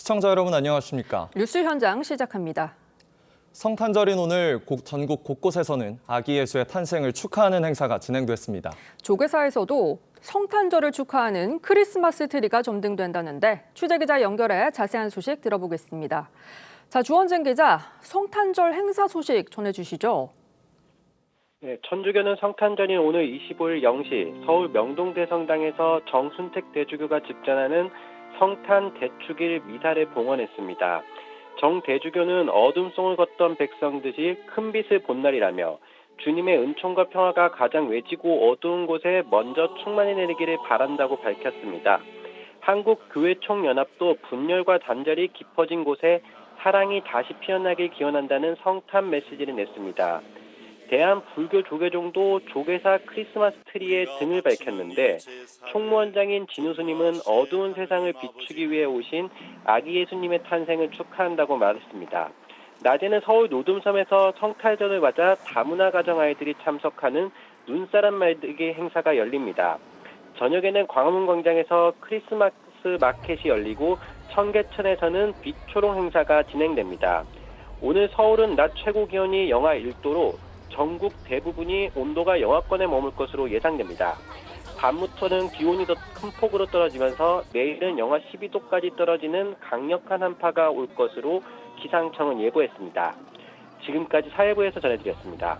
시청자 여러분 안녕하십니까? 뉴스 현장 시작합니다. 성탄절인 오늘 전국 곳곳에서는 아기 예수의 탄생을 축하하는 행사가 진행됐습니다. 조계사에서도 성탄절을 축하하는 크리스마스 트리가 점등된다는데 취재기자 연결해 자세한 소식 들어보겠습니다. 자, 주원진 기자, 성탄절 행사 소식 전해주시죠. 네, 천주교는 성탄절인 오늘 25일 0시 서울 명동대성당에서 정순택 대주교가 집전하는 성탄 대축일 미사를 봉헌했습니다. 정 대주교는 어둠 속을 걷던 백성 듯이 큰 빛을 본 날이라며 주님의 은총과 평화가 가장 외지고 어두운 곳에 먼저 충만히 내리기를 바란다고 밝혔습니다. 한국교회총연합도 분열과 단절이 깊어진 곳에 사랑이 다시 피어나길 기원한다는 성탄 메시지를 냈습니다. 대한불교조계종도 조계사 크리스마스 트리에 등을 밝혔는데 총무원장인 진우 스님은 어두운 세상을 비추기 위해 오신 아기 예수님의 탄생을 축하한다고 말했습니다. 낮에는 서울 노dum섬에서 성탄절을 맞아 다문화 가정 아이들이 참석하는 눈사람 말리기 행사가 열립니다. 저녁에는 광화문광장에서 크리스마스 마켓이 열리고 청계천에서는 빛초롱 행사가 진행됩니다. 오늘 서울은 낮 최고 기온이 영하 1도로 전국 대부분이 온도가 영하권에 머물 것으로 예상됩니다. 밤부터는 기온이 더 큰 폭으로 떨어지면서 내일은 영하 12도까지 떨어지는 강력한 한파가 올 것으로 기상청은 예보했습니다. 지금까지 사회부에서 전해드렸습니다.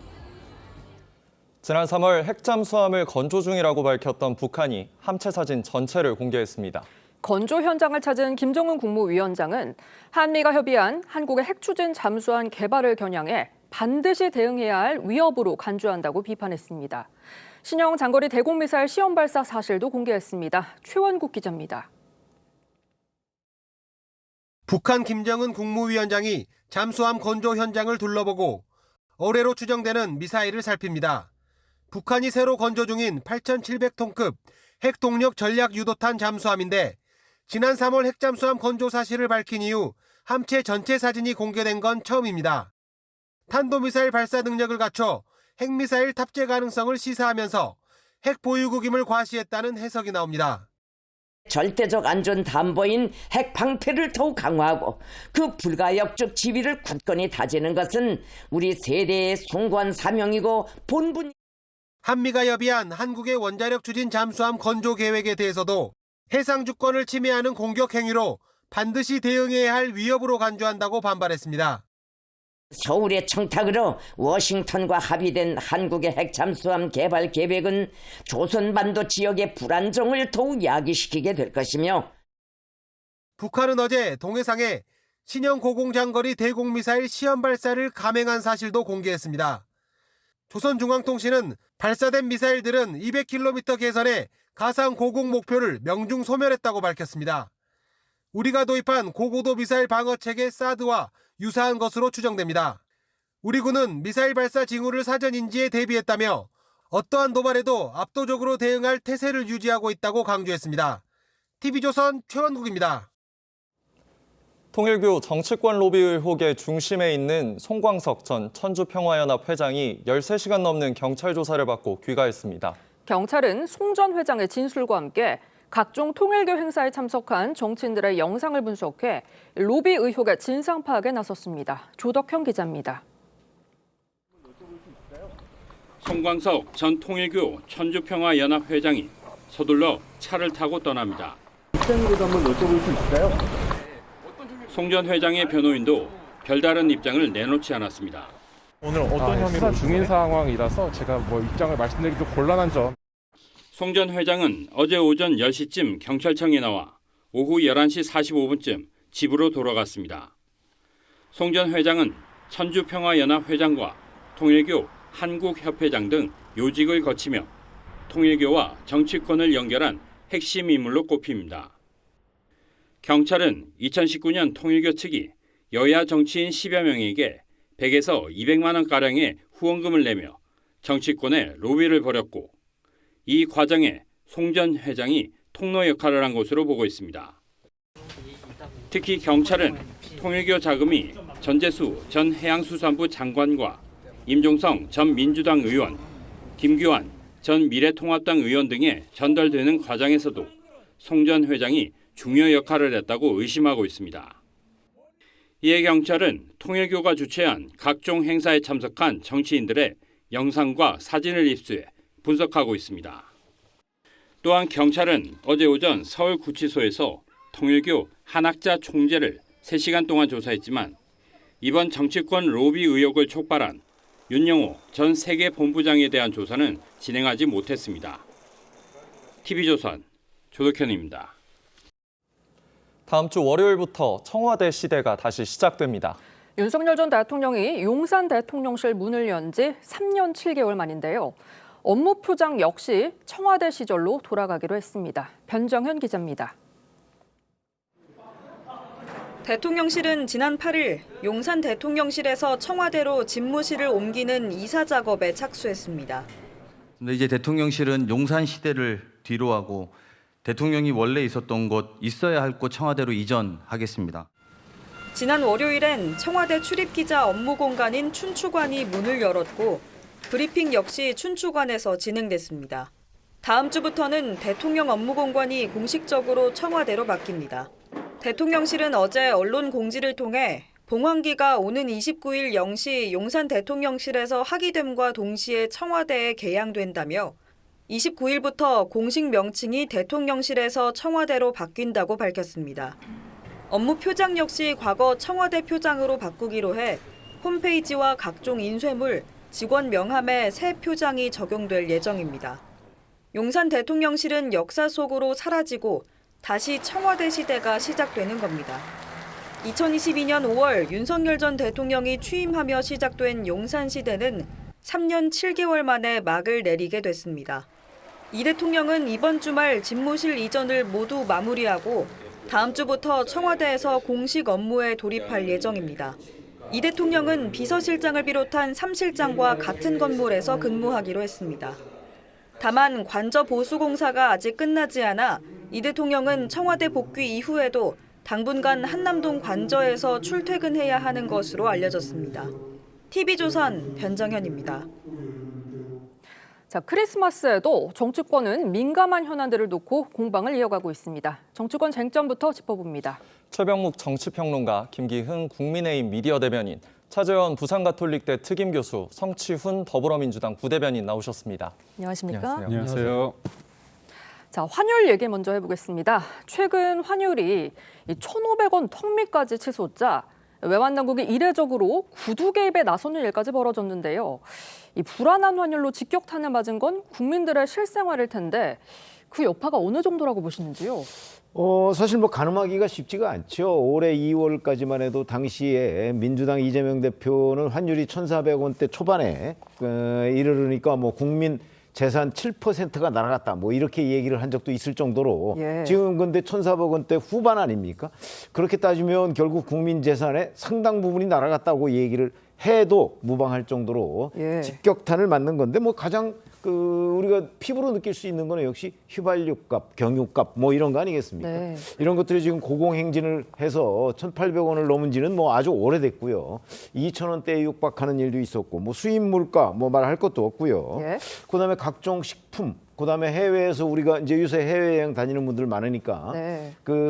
지난 3월 핵잠수함을 건조 중이라고 밝혔던 북한이 함체 사진 전체를 공개했습니다. 건조 현장을 찾은 김정은 국무위원장은 한미가 협의한 한국의 핵추진 잠수함 개발을 겨냥해 반드시 대응해야 할 위협으로 간주한다고 비판했습니다. 신형 장거리 대공미사일 시험 발사 사실도 공개했습니다. 최원국 기자입니다. 북한 김정은 국무위원장이 잠수함 건조 현장을 둘러보고 어뢰로 추정되는 미사일을 살핍니다. 북한이 새로 건조 중인 8,700톤급 핵동력 전략 유도탄 잠수함인데 지난 3월 핵잠수함 건조 사실을 밝힌 이후 함체 전체 사진이 공개된 건 처음입니다. 탄도미사일 발사 능력을 갖춰 핵미사일 탑재 가능성을 시사하면서 핵 보유국임을 과시했다는 해석이 나옵니다. 절대적 안전 담보인 핵 방패를 더욱 강화하고 그 불가역적 지위를 굳건히 다지는 것은 우리 세대의 숭고한 사명이고 본분. 한미가 협의한 한국의 원자력 추진 잠수함 건조 계획에 대해서도 해상 주권을 침해하는 공격 행위로 반드시 대응해야 할 위협으로 간주한다고 반발했습니다. 서울의 청탁으로 워싱턴과 합의된 한국의 핵잠수함 개발 계획은 조선반도 지역의 불안정을 더욱 야기시키게 될 것이며 북한은 어제 동해상에 신형 고공장거리 대공미사일 시험 발사를 감행한 사실도 공개했습니다. 조선중앙통신은 발사된 미사일들은 200km 계선의 가상 고공 목표를 명중 소멸했다고 밝혔습니다. 우리가 도입한 고고도 미사일 방어체계 사드와 유사한 것으로 추정됩니다. 우리 군은 미사일 발사 징후를 사전 인지에 대비했다며 어떠한 도발에도 압도적으로 대응할 태세를 유지하고 있다고 강조했습니다. TV조선 최원국입니다. 통일교 정치권 로비 의혹의 중심에 있는 송광석 전 천주평화연합 회장이 13시간 넘는 경찰 조사를 받고 귀가했습니다. 경찰은 송 전 회장의 진술과 함께 각종 통일교 행사에 참석한 정치인들의 영상을 분석해 로비 의혹의 진상 파악에 나섰습니다. 조덕형 기자입니다. 송광석 전 통일교 천주평화연합 회장이 서둘러 차를 타고 떠납니다. 입장으로도 한번 여쭤볼 수 있을까요? 송 전 회장의 변호인도 별다른 입장을 내놓지 않았습니다. 오늘 어떤 혐의로 중인 상황이라서 제가 입장을 말씀드리기도 곤란한 점. 송 전 회장은 어제 오전 10시쯤 경찰청에 나와 오후 11시 45분쯤 집으로 돌아갔습니다. 송 전 회장은 천주평화연합 회장과 통일교 한국협회장 등 요직을 거치며 통일교와 정치권을 연결한 핵심 인물로 꼽힙니다. 경찰은 2019년 통일교 측이 여야 정치인 10여 명에게 100에서 200만 원가량의 후원금을 내며 정치권에 로비를 벌였고 이 과정에 송 전 회장이 통로 역할을 한 것으로 보고 있습니다. 특히 경찰은 통일교 자금이 전재수 전 해양수산부 장관과 임종성 전 민주당 의원, 김규환 전 미래통합당 의원 등에 전달되는 과정에서도 송 전 회장이 중요 역할을 했다고 의심하고 있습니다. 이에 경찰은 통일교가 주최한 각종 행사에 참석한 정치인들의 영상과 사진을 입수해 분석하고 있습니다. 또한 경찰은 어제 오전 서울구치소에서 통일교 한학자 총재를 3시간 동안 조사했지만 이번 정치권 로비 의혹을 촉발한 윤영호 전 세계본부장에 대한 조사는 진행하지 못했습니다. TV조선 조덕현입니다. 다음 주 월요일부터 청와대 시대가 다시 시작됩니다. 윤석열 전 대통령이 용산 대통령실 문을 연 지 3년 7개월 만인데요. 업무 표장 역시 청와대 시절로 돌아가기로 했습니다. 변정현 기자입니다. 대통령실은 지난 8일 용산 대통령실에서 청와대로 집무실을 옮기는 이사 작업에 착수했습니다. 이제 대통령실은 용산 시대를 뒤로하고 대통령이 원래 있었던 곳, 있어야 할 곳 청와대로 이전하겠습니다. 지난 월요일엔 청와대 출입기자 업무 공간인 춘추관이 문을 열었고 브리핑 역시 춘추관에서 진행됐습니다. 다음 주부터는 대통령 업무 공간이 공식적으로 청와대로 바뀝니다. 대통령실은 어제 언론 공지를 통해 봉황기가 오는 29일 0시 용산 대통령실에서 하기됨과 동시에 청와대에 개양된다며 29일부터 공식 명칭이 대통령실에서 청와대로 바뀐다고 밝혔습니다. 업무 표장 역시 과거 청와대 표장으로 바꾸기로 해 홈페이지와 각종 인쇄물, 직원 명함에 새 표장이 적용될 예정입니다. 용산 대통령실은 역사 속으로 사라지고 다시 청와대 시대가 시작되는 겁니다. 2022년 5월 윤석열 전 대통령이 취임하며 시작된 용산 시대는 3년 7개월 만에 막을 내리게 됐습니다. 이 대통령은 이번 주말 집무실 이전을 모두 마무리하고 다음 주부터 청와대에서 공식 업무에 돌입할 예정입니다. 이 대통령은 비서실장을 비롯한 3실장과 같은 건물에서 근무하기로 했습니다. 다만 관저 보수 공사가 아직 끝나지 않아 이 대통령은 청와대 복귀 이후에도 당분간 한남동 관저에서 출퇴근해야 하는 것으로 알려졌습니다. TV조선 변정현입니다. 자, 크리스마스에도 정치권은 민감한 현안들을 놓고 공방을 이어가고 있습니다. 정치권 쟁점부터 짚어봅니다. 최병묵 정치평론가, 김기흥 국민의힘 미디어 대변인, 차재원 부산가톨릭대 특임교수, 성치훈 더불어민주당 부대변인 나오셨습니다. 안녕하십니까? 안녕하세요. 자, 환율 얘기 먼저 해보겠습니다. 최근 환율이 1,500원 턱밑까지 치솟자 외환 당국이 이례적으로 구두 개입에 나서는 일까지 벌어졌는데요. 이 불안한 환율로 직격탄을 맞은 건 국민들의 실생활일 텐데 그 여파가 어느 정도라고 보시는지요? 사실 뭐 가늠하기가 쉽지가 않죠. 올해 2월까지만 해도 당시에 민주당 이재명 대표는 환율이 1,400원대 초반에 이르르니까 뭐 국민 재산 7%가 날아갔다 뭐 이렇게 얘기를 한 적도 있을 정도로 지금 근데 1,400원대 후반 아닙니까? 그렇게 따지면 결국 국민 재산의 상당 부분이 날아갔다고 얘기를 해도 무방할 정도로 직격탄을 맞는 건데 뭐 가장 우리가 피부로 느낄 수 있는 거는 역시 휘발유값, 경유값 뭐 이런 거 아니겠습니까? 네. 이런 것들이 지금 고공행진을 해서 1,800원을 넘은 지는 뭐 아주 오래됐고요. 2,000원대에 육박하는 일도 있었고 뭐 수입 물가 뭐 말할 것도 없고요. 그다음에 각종 식품, 그다음에 해외에서 우리가 이제 요새 해외여행 다니는 분들 많으니까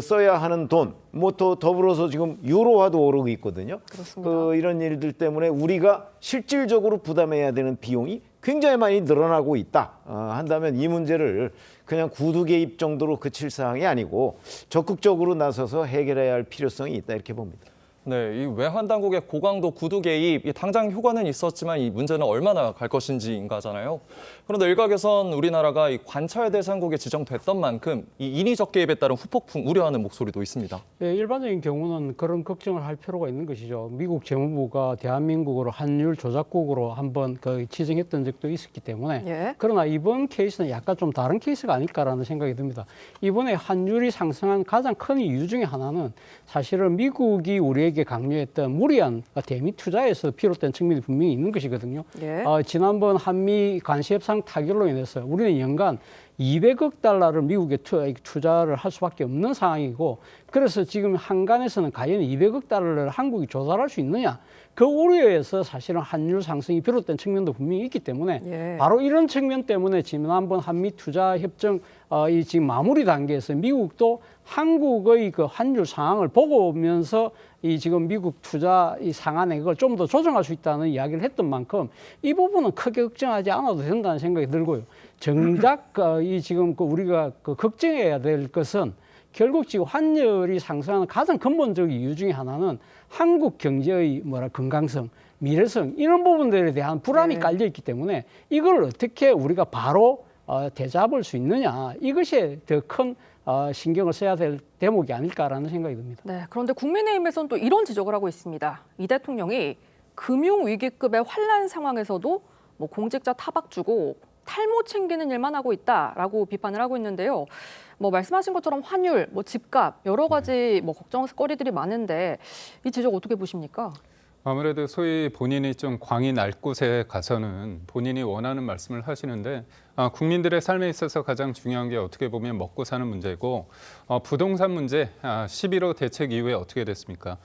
써야 하는 돈, 뭐 또 더불어서 지금 유로화도 오르고 있거든요. 그렇습니다. 이런 일들 때문에 우리가 실질적으로 부담해야 되는 비용이 굉장히 많이 늘어나고 있다 한다면 이 문제를 그냥 구두 개입 정도로 그칠 사항이 아니고 적극적으로 나서서 해결해야 할 필요성이 있다 이렇게 봅니다. 네, 이 외환 당국의 고강도 구두 개입, 당장 효과는 있었지만 이 문제는 얼마나 갈 것인지인가잖아요. 그런데 일각에선 우리나라가 이 관찰 대상국에 지정됐던 만큼 이 인위적 개입에 따른 후폭풍 우려하는 목소리도 있습니다. 네, 일반적인 경우는 그런 걱정을 할 필요가 있는 것이죠. 미국 재무부가 대한민국으로 환율 조작국으로 한번 지정했던 적도 있었기 때문에 그러나 이번 케이스는 약간 좀 다른 케이스가 아닐까라는 생각이 듭니다. 이번에 환율이 상승한 가장 큰 이유 중에 하나는 사실은 미국이 우리에게 강요했던 무리한 대미 투자에서 비롯된 측면이 분명히 있는 것이거든요. 지난번 한미 관시 협상 타결로 인해서 우리는 연간 200억 달러를 미국에 투자를 할 수밖에 없는 상황이고 그래서 지금 한간에서는 과연 200억 달러를 한국이 조달할 수 있느냐 그 우려에서 사실은 환율 상승이 비롯된 측면도 분명히 있기 때문에 바로 이런 측면 때문에 지난번 한미 투자 협정 지금 마무리 단계에서 미국도 한국의 그 환율 상황을 보고 오면서 이 지금 미국 투자 이 상한에 그걸 좀 더 조정할 수 있다는 이야기를 했던 만큼 이 부분은 크게 걱정하지 않아도 된다는 생각이 들고요. 정작 이 지금 우리가 걱정해야 될 것은 결국 지금 환율이 상승하는 가장 근본적인 이유 중에 하나는 한국 경제의 건강성, 미래성 이런 부분들에 대한 불안이 깔려 있기 때문에 이걸 어떻게 우리가 바로 되잡을 수 있느냐 이것이 더 큰 신경을 써야 될 대목이 아닐까라는 생각이 듭니다. 네, 그런데 국민의힘에서는 또 이런 지적을 하고 있습니다. 이 대통령이 금융위기급의 환란 상황에서도 공직자 타박 주고 탈모 챙기는 일만 하고 있다라고 비판을 하고 있는데요. 말씀하신 것처럼 환율, 집값 여러 가지 걱정거리들이 많은데 이 지적 어떻게 보십니까? 아무래도 소위 본인이 좀 광이 날 곳에 가서는 본인이 원하는 말씀을 하시는데 국민들의 삶에 있어서 가장 중요한 게 어떻게 보면 먹고 사는 문제고 부동산 문제 11호 대책 이후에 어떻게 됐습니까?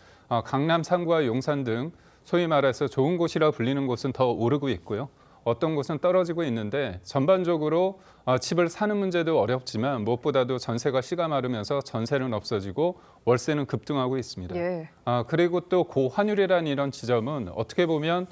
강남, 상구와 용산 등 소위 말해서 좋은 곳이라 불리는 곳은 더 오르고 있고요. 어떤 곳은 떨어지고 있는데 전반적으로 집을 사는 문제도 어렵지만 무엇보다도 전세가 씨가 마르면서 전세는 없어지고 월세는 급등하고 있습니다. 예. 그리고 또 고환율이라는 이런 지점은 어떻게 보면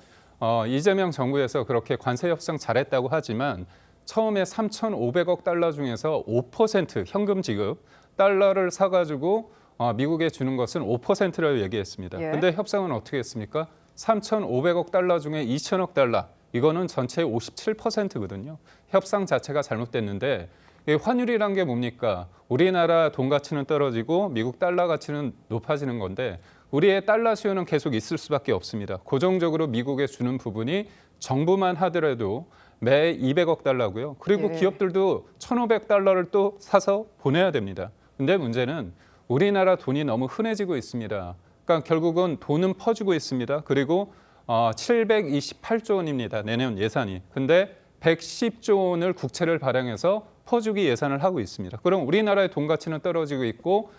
이재명 정부에서 그렇게 관세 협상 잘했다고 하지만 처음에 3,500억 달러 중에서 5% 현금 지급 달러를 사가지고 미국에 주는 것은 5%라고 얘기했습니다. 그런데 예. 협상은 어떻게 했습니까? 3,500억 달러 중에 2,000억 달러. 이거는 전체의 57%거든요. 협상 자체가 잘못됐는데 이 환율이란 게 뭡니까? 우리나라 돈 가치는 떨어지고 미국 달러 가치는 높아지는 건데 우리의 달러 수요는 계속 있을 수밖에 없습니다. 고정적으로 미국에 주는 부분이 정부만 하더라도 매 200억 달러고요. 그리고 예. 기업들도 1,500달러를 또 사서 보내야 됩니다. 근데 문제는 우리나라 돈이 너무 흔해지고 있습니다. 그러니까 결국은 돈은 퍼지고 있습니다. 그리고 728조 원입니다. 내년 예산이. 근데 110조 원을 국채를 발행해서 퍼주기 예산을 하고 있습니다. 그럼 우리나라의 돈 가치는 떨어지고 있고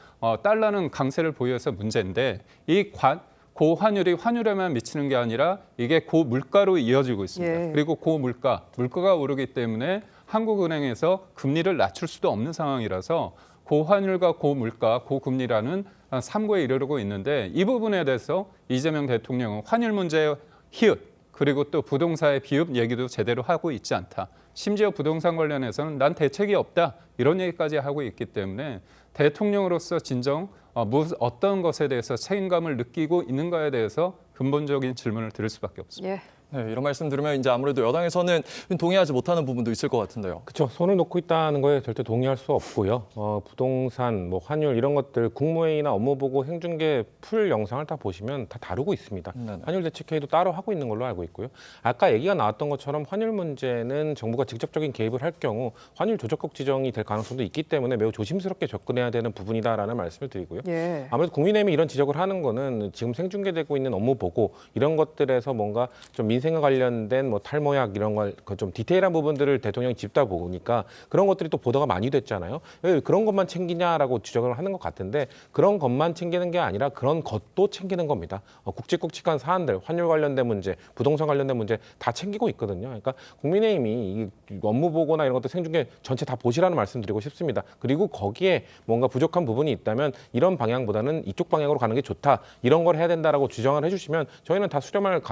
달러는 강세를 보여서 문제인데 이 고환율이 환율에만 미치는 게 아니라 이게 고물가로 이어지고 있습니다. 예. 그리고 물가가 오르기 때문에 한국은행에서 금리를 낮출 수도 없는 상황이라서 고환율과 고물가, 고금리라는 삼고에 이르르고 있는데 이 부분에 대해서 이재명 대통령은 환율 문제의 희읍 그리고 또 부동산의 비읍 얘기도 제대로 하고 있지 않다. 심지어 부동산 관련해서는 난 대책이 없다 이런 얘기까지 하고 있기 때문에 대통령으로서 진정 어떤 것에 대해서 책임감을 느끼고 있는가에 대해서 근본적인 질문을 드릴 수밖에 없습니다. 예. 네, 이런 말씀 들으면 이제 아무래도 여당에서는 동의하지 못하는 부분도 있을 것 같은데요. 그렇죠. 손을 놓고 있다는 거에 절대 동의할 수 없고요. 부동산, 환율 이런 것들 국무회의나 업무보고 행중계 풀 영상을 다 보시면 다 다루고 있습니다. 네네. 환율 대책회의도 따로 하고 있는 걸로 알고 있고요. 아까 얘기가 나왔던 것처럼 환율 문제는 정부가 직접적인 개입을 할 경우 환율 조작국 지정이 될 가능성도 있기 때문에 매우 조심스럽게 접근해야 되는 부분이다라는 말씀을 드리고요. 예. 아무래도 국민의힘이 이런 지적을 하는 거는 지금 생중계되고 있는 업무 보고 이런 것들에서 뭔가 좀 민생과 관련된 탈모약 이런 걸 좀 디테일한 부분들을 대통령이 짚다 보니까 그런 것들이 또 보도가 많이 됐잖아요. 왜 그런 것만 챙기냐라고 지적을 하는 것 같은데 그런 것만 챙기는 게 아니라 그런 것도 챙기는 겁니다. 굵직굵직한 사안들, 환율 관련된 문제, 부동산 관련된 문제 다 챙기고 있거든요. 그러니까 국민의힘이 이 업무 보고나 이런 것들 생중계 전체 다 보시라는 말씀드리고 싶습니다. 그리고 거기에 뭔가 부족한 부분이 있다면 이런 방향보다는 이쪽 방향으로 가는 게 좋다. 이런 걸 해야 된다라고 주장을 해주시면 저희는 다 수렴할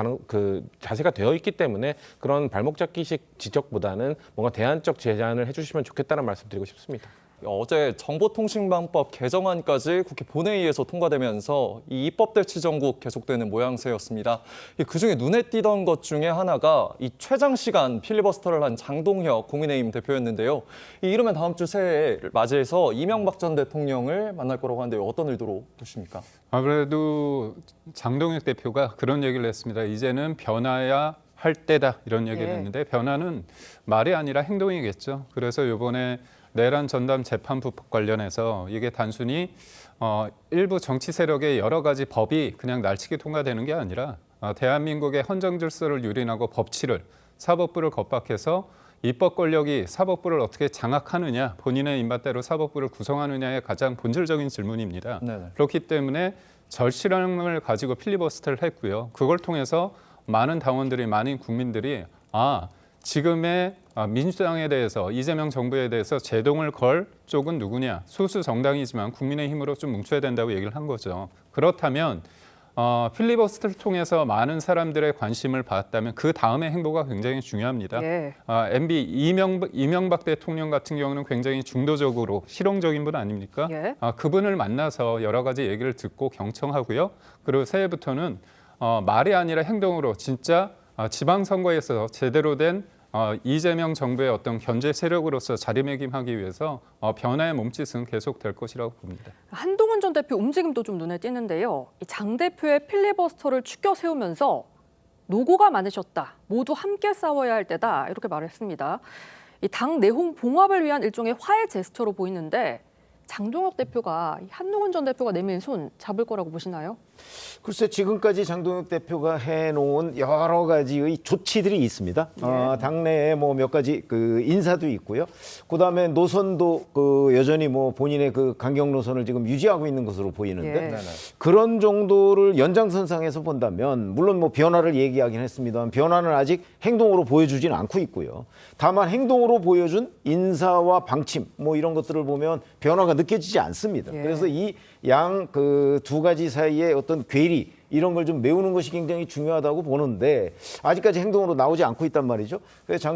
자세가 되어 있기 때문에 그런 발목 잡기식 지적보다는 뭔가 대안적 제안을 해주시면 좋겠다는 말씀드리고 싶습니다. 어제 정보통신망법 개정안까지 국회 본회의에서 통과되면서 이 입법대치 전국 계속되는 모양새였습니다. 그중에 눈에 띄던 것 중에 하나가 이 최장 시간 필리버스터를 한 장동혁 국민의힘 대표였는데요. 이르면 다음 주 새해를 맞이해서 이명박 전 대통령을 만날 거라고 하는데 어떤 의도로 보십니까? 아무래도 장동혁 대표가 그런 얘기를 했습니다. 이제는 변화야 할 때다 이런 얘기를 예. 했는데 변화는 말이 아니라 행동이겠죠. 그래서 이번에 내란 전담 재판부법 관련해서 이게 단순히 일부 정치 세력의 여러 가지 법이 그냥 날치기 통과되는 게 아니라 대한민국의 헌정 질서를 유린하고 법치를 사법부를 겁박해서 입법 권력이 사법부를 어떻게 장악하느냐, 본인의 입맛대로 사법부를 구성하느냐의 가장 본질적인 질문입니다. 네네. 그렇기 때문에 절실함을 가지고 필리버스터를 했고요. 그걸 통해서 많은 당원들이, 많은 국민들이 지금의 민주당에 대해서 이재명 정부에 대해서 제동을 걸 쪽은 누구냐? 소수 정당이지만 국민의힘으로 좀 뭉쳐야 된다고 얘기를 한 거죠. 그렇다면 필리버스터를 통해서 많은 사람들의 관심을 받았다면 그 다음의 행보가 굉장히 중요합니다. 예. MB 이명박 대통령 같은 경우는 굉장히 중도적으로 실용적인 분 아닙니까? 예. 그분을 만나서 여러 가지 얘기를 듣고 경청하고요. 그리고 새해부터는 말이 아니라 행동으로 진짜 지방선거에서 제대로 된 이재명 정부의 어떤 견제 세력으로서 자리매김하기 위해서 변화의 몸짓은 계속될 것이라고 봅니다. 한동훈 전 대표 움직임도 좀 눈에 띄는데요. 장 대표의 필리버스터를 추켜 세우면서 노고가 많으셨다. 모두 함께 싸워야 할 때다. 이렇게 말했습니다. 당 내홍 봉합을 위한 일종의 화해 제스처로 보이는데 장동혁 대표가 한동훈 전 대표가 내민 손 잡을 거라고 보시나요? 글쎄 지금까지 장동혁 대표가 해놓은 여러 가지의 조치들이 있습니다. 당내에 뭐 몇 가지 그 인사도 있고요. 그다음에 노선도 그 여전히 뭐 본인의 그 강경 노선을 지금 유지하고 있는 것으로 보이는데 그런 정도를 연장선상에서 본다면 물론 뭐 변화를 얘기하긴 했습니다만 변화는 아직 행동으로 보여주지는 않고 있고요. 다만 행동으로 보여준 인사와 방침 뭐 이런 것들을 보면 변화가 느껴지지 않습니다. 그래서 이 양 그 두 가지 사이에 어떤 괴리 이런 걸 좀 메우는 것이 굉장히 중요하다고 보는데 아직까지 행동으로 나오지 않고 있단 말이죠. 그래서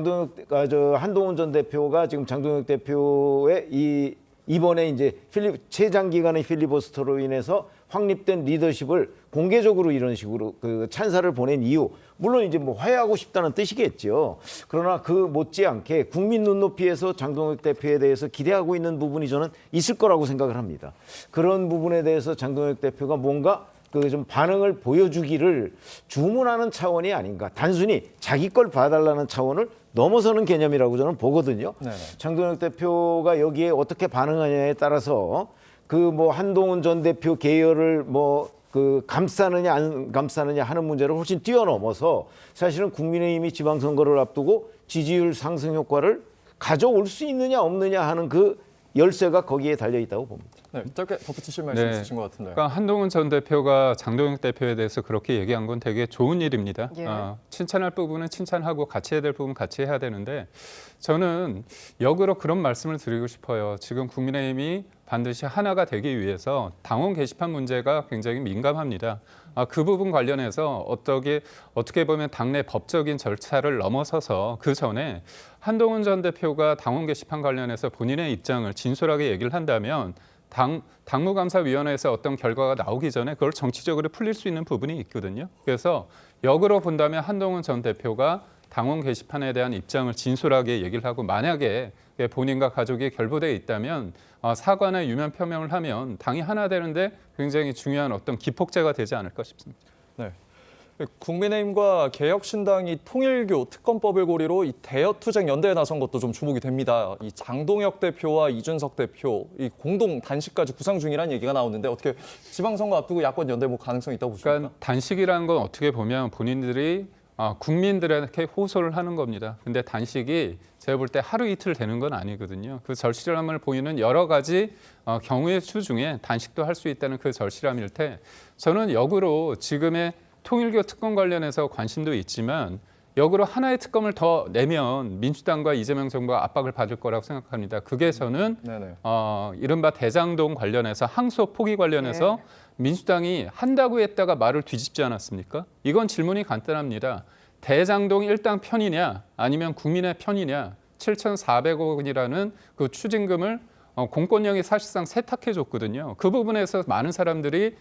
한동훈 전 대표가 지금 장동혁 대표의 이번에 이제 최장기간의 필리버스터로 인해서 확립된 리더십을 공개적으로 이런 식으로 그 찬사를 보낸 이유, 물론 이제 뭐 화해하고 싶다는 뜻이겠죠. 그러나 그 못지않게 국민 눈높이에서 장동혁 대표에 대해서 기대하고 있는 부분이 저는 있을 거라고 생각을 합니다. 그런 부분에 대해서 장동혁 대표가 뭔가 그 좀 반응을 보여주기를 주문하는 차원이 아닌가. 단순히 자기 걸 봐달라는 차원을 넘어서는 개념이라고 저는 보거든요. 네네. 장동혁 대표가 여기에 어떻게 반응하냐에 따라서 그 뭐 한동훈 전 대표 계열을 뭐 그 감싸느냐 안 감싸느냐 하는 문제를 훨씬 뛰어넘어서 사실은 국민의힘이 지방선거를 앞두고 지지율 상승 효과를 가져올 수 있느냐 없느냐 하는 그 열쇠가 거기에 달려 있다고 봅니다. 네, 짧게 덧붙이실 말씀 있으신 것 같은데. 그러니까 한동훈 전 대표가 장동혁 대표에 대해서 그렇게 얘기한 건 되게 좋은 일입니다. 칭찬할 부분은 칭찬하고 같이 해야 될 부분 같이 해야 되는데 저는 역으로 그런 말씀을 드리고 싶어요. 지금 국민의힘이 반드시 하나가 되기 위해서 당원 게시판 문제가 굉장히 민감합니다. 그 부분 관련해서 어떻게 보면 당내 법적인 절차를 넘어서서 그 전에 한동훈 전 대표가 당원 게시판 관련해서 본인의 입장을 진솔하게 얘기를 한다면 당무감사위원회에서 어떤 결과가 나오기 전에 그걸 정치적으로 풀릴 수 있는 부분이 있거든요. 그래서 역으로 본다면 한동훈 전 대표가 당원 게시판에 대한 입장을 진솔하게 얘기를 하고 만약에 본인과 가족이 결부돼 있다면 사과나 유면 표명을 하면 당이 하나 되는데 굉장히 중요한 어떤 기폭제가 되지 않을까 싶습니다. 네. 국민의힘과 개혁신당이 통일교 특검법을 고리로 이 대여투쟁 연대에 나선 것도 좀 주목이 됩니다. 이 장동혁 대표와 이준석 대표 이 공동 단식까지 구상 중이라는 얘기가 나오는데 어떻게 지방선거 앞두고 야권 연대 뭐 가능성이 있다고 보십니까? 그러니까 단식이라는 건 어떻게 보면 본인들이 국민들에게 호소를 하는 겁니다. 근데 단식이 제가 볼 때 하루 이틀 되는 건 아니거든요. 그 절실함을 보이는 여러 가지 경우의 수 중에 단식도 할 수 있다는 그 절실함일 때 저는 역으로 지금의 통일교 특검 관련해서 관심도 있지만 역으로 하나의 특검을 더 내면 민주당과 이재명 정부가 압박을 받을 거라고 생각합니다. 그게 저는 이른바 대장동 관련해서 항소 포기 관련해서 민주당이 한다고 했다가 말을 뒤집지 않았습니까? 이건 질문이 간단합니다. 대장동 일당 편이냐 아니면 국민의 편이냐 7,400억 원이라는 그 추징금을 공권력이 사실상 세탁해줬거든요. 그 부분에서 많은 사람들이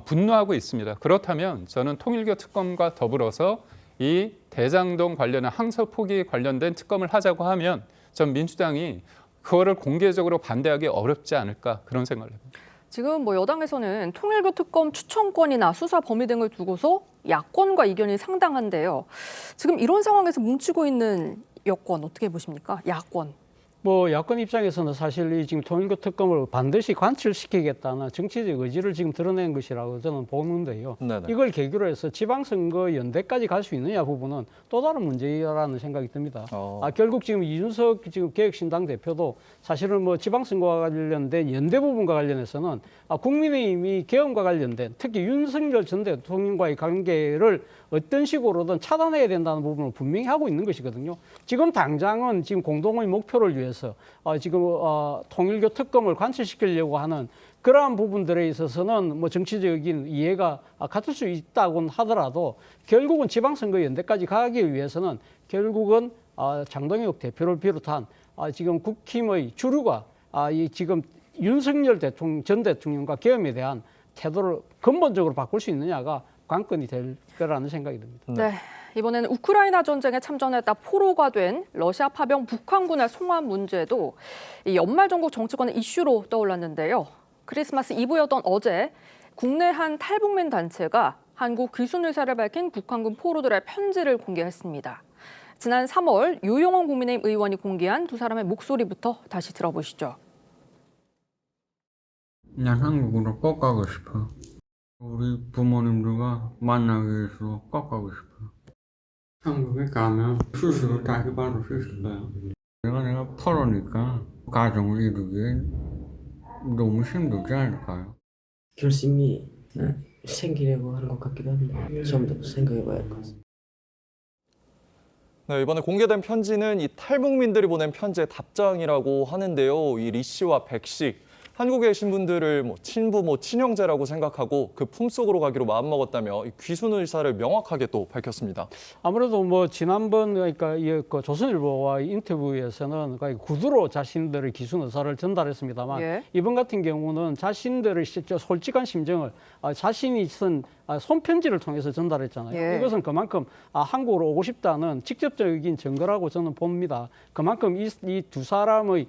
분노하고 있습니다. 그렇다면 저는 통일교 특검과 더불어서 이 대장동 관련한 항소 포기 관련된 특검을 하자고 하면 전 민주당이 그거를 공개적으로 반대하기 어렵지 않을까 그런 생각을 합니다. 지금 뭐 여당에서는 통일교 특검 추천권이나 수사 범위 등을 두고서 야권과 이견이 상당한데요. 지금 이런 상황에서 뭉치고 있는 여권 어떻게 보십니까? 야권. 뭐 야권 입장에서는 사실 이 지금 통일교 특검을 반드시 관철시키겠다는 정치적 의지를 지금 드러낸 것이라고 저는 보는데요. 네네. 이걸 계기로 해서 지방선거 연대까지 갈 수 있느냐 부분은 또 다른 문제라는 생각이 듭니다. 결국 지금 이준석 지금 개혁신당 대표도 사실은 뭐 지방선거와 관련된 연대 부분과 관련해서는 국민의힘이 개헌과 관련된 특히 윤석열 전 대통령과의 관계를 어떤 식으로든 차단해야 된다는 부분을 분명히 하고 있는 것이거든요. 지금 당장은 지금 공동의 목표를 위해서 지금 통일교 특검을 관철시키려고 하는 그러한 부분들에 있어서는 뭐 정치적인 이해가 같을 수 있다곤 하더라도 결국은 지방선거 연대까지 가기 위해서는 결국은 장동혁 대표를 비롯한 지금 국힘의 주류가 이 지금 윤석열 전 대통령과 계엄에 대한 태도를 근본적으로 바꿀 수 있느냐가 관건이 될 거라는 생각이 듭니다. 네, 이번에는 우크라이나 전쟁에 참전했다 포로가 된 러시아 파병 북한군의 송환 문제도 이 연말 전국 정치권의 이슈로 떠올랐는데요. 크리스마스 이브였던 어제 국내 한 탈북민 단체가 한국 귀순 의사를 밝힌 북한군 포로들의 편지를 공개했습니다. 지난 3월 유용원 국민의힘 의원이 공개한 두 사람의 목소리부터 다시 들어보시죠. 난 한국으로 꼭 가고 싶어. 우리 부모님들과 만나기 위해서 꼭 가고 싶어. 한국에 가면 수술을 다시 받을 수 있을 거야. 내가 포로니까 가정을 이루기엔 너무 힘들지 않을까요? 결심이 생기려고 하는 것 같기도 한데 좀 더 생각해봐야 할 것 같습니다. 네, 이번에 공개된 편지는 이 탈북민들이 보낸 편지의 답장이라고 하는데요. 이 리 씨와 백 씨, 한국에 계신 분들을 뭐 친부모, 친형제라고 생각하고 그 품속으로 가기로 마음먹었다며 귀순 의사를 명확하게 또 밝혔습니다. 아무래도 뭐 지난번 그러니까 그 조선일보와의 인터뷰에서는 구두로 자신들의 귀순 의사를 전달했습니다만 이번 같은 경우는 자신들의 솔직한 심정을 자신이 쓴 손편지를 통해서 전달했잖아요. 이것은 그만큼 한국으로 오고 싶다는 직접적인 증거라고 저는 봅니다. 그만큼 이 두 사람의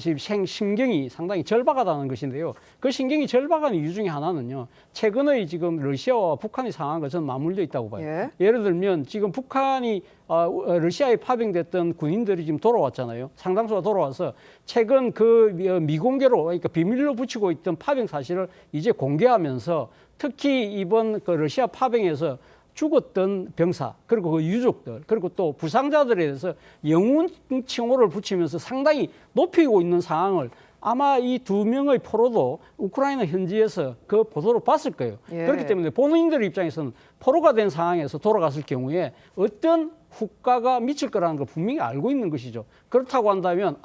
지금 심경이 상당히 절박하다는 것인데요. 그 심경이 절박한 이유 중에 하나는요. 최근의 지금 러시아와 북한의 상황과 저는 맞물려 있다고 봐요. 예를 들면 지금 북한이 러시아에 파병됐던 군인들이 지금 돌아왔잖아요. 상당수가 돌아와서 최근 그 미공개로 그러니까 비밀로 붙이고 있던 파병 사실을 이제 공개하면서 특히 이번 그 러시아 파병에서 죽었던 병사 그리고 그 유족들 그리고 또 부상자들에 대해서 영웅 칭호를 붙이면서 상당히 높이고 있는 상황을 아마 이 두 명의 포로도 우크라이나 현지에서 그 보도를 봤을 거예요. 그렇기 때문에 본인들 입장에서는 포로가 된 상황에서 돌아갔을 경우에 어떤 후과가 미칠 거라는 걸 분명히 알고 있는 것이죠. 그렇다고 한다면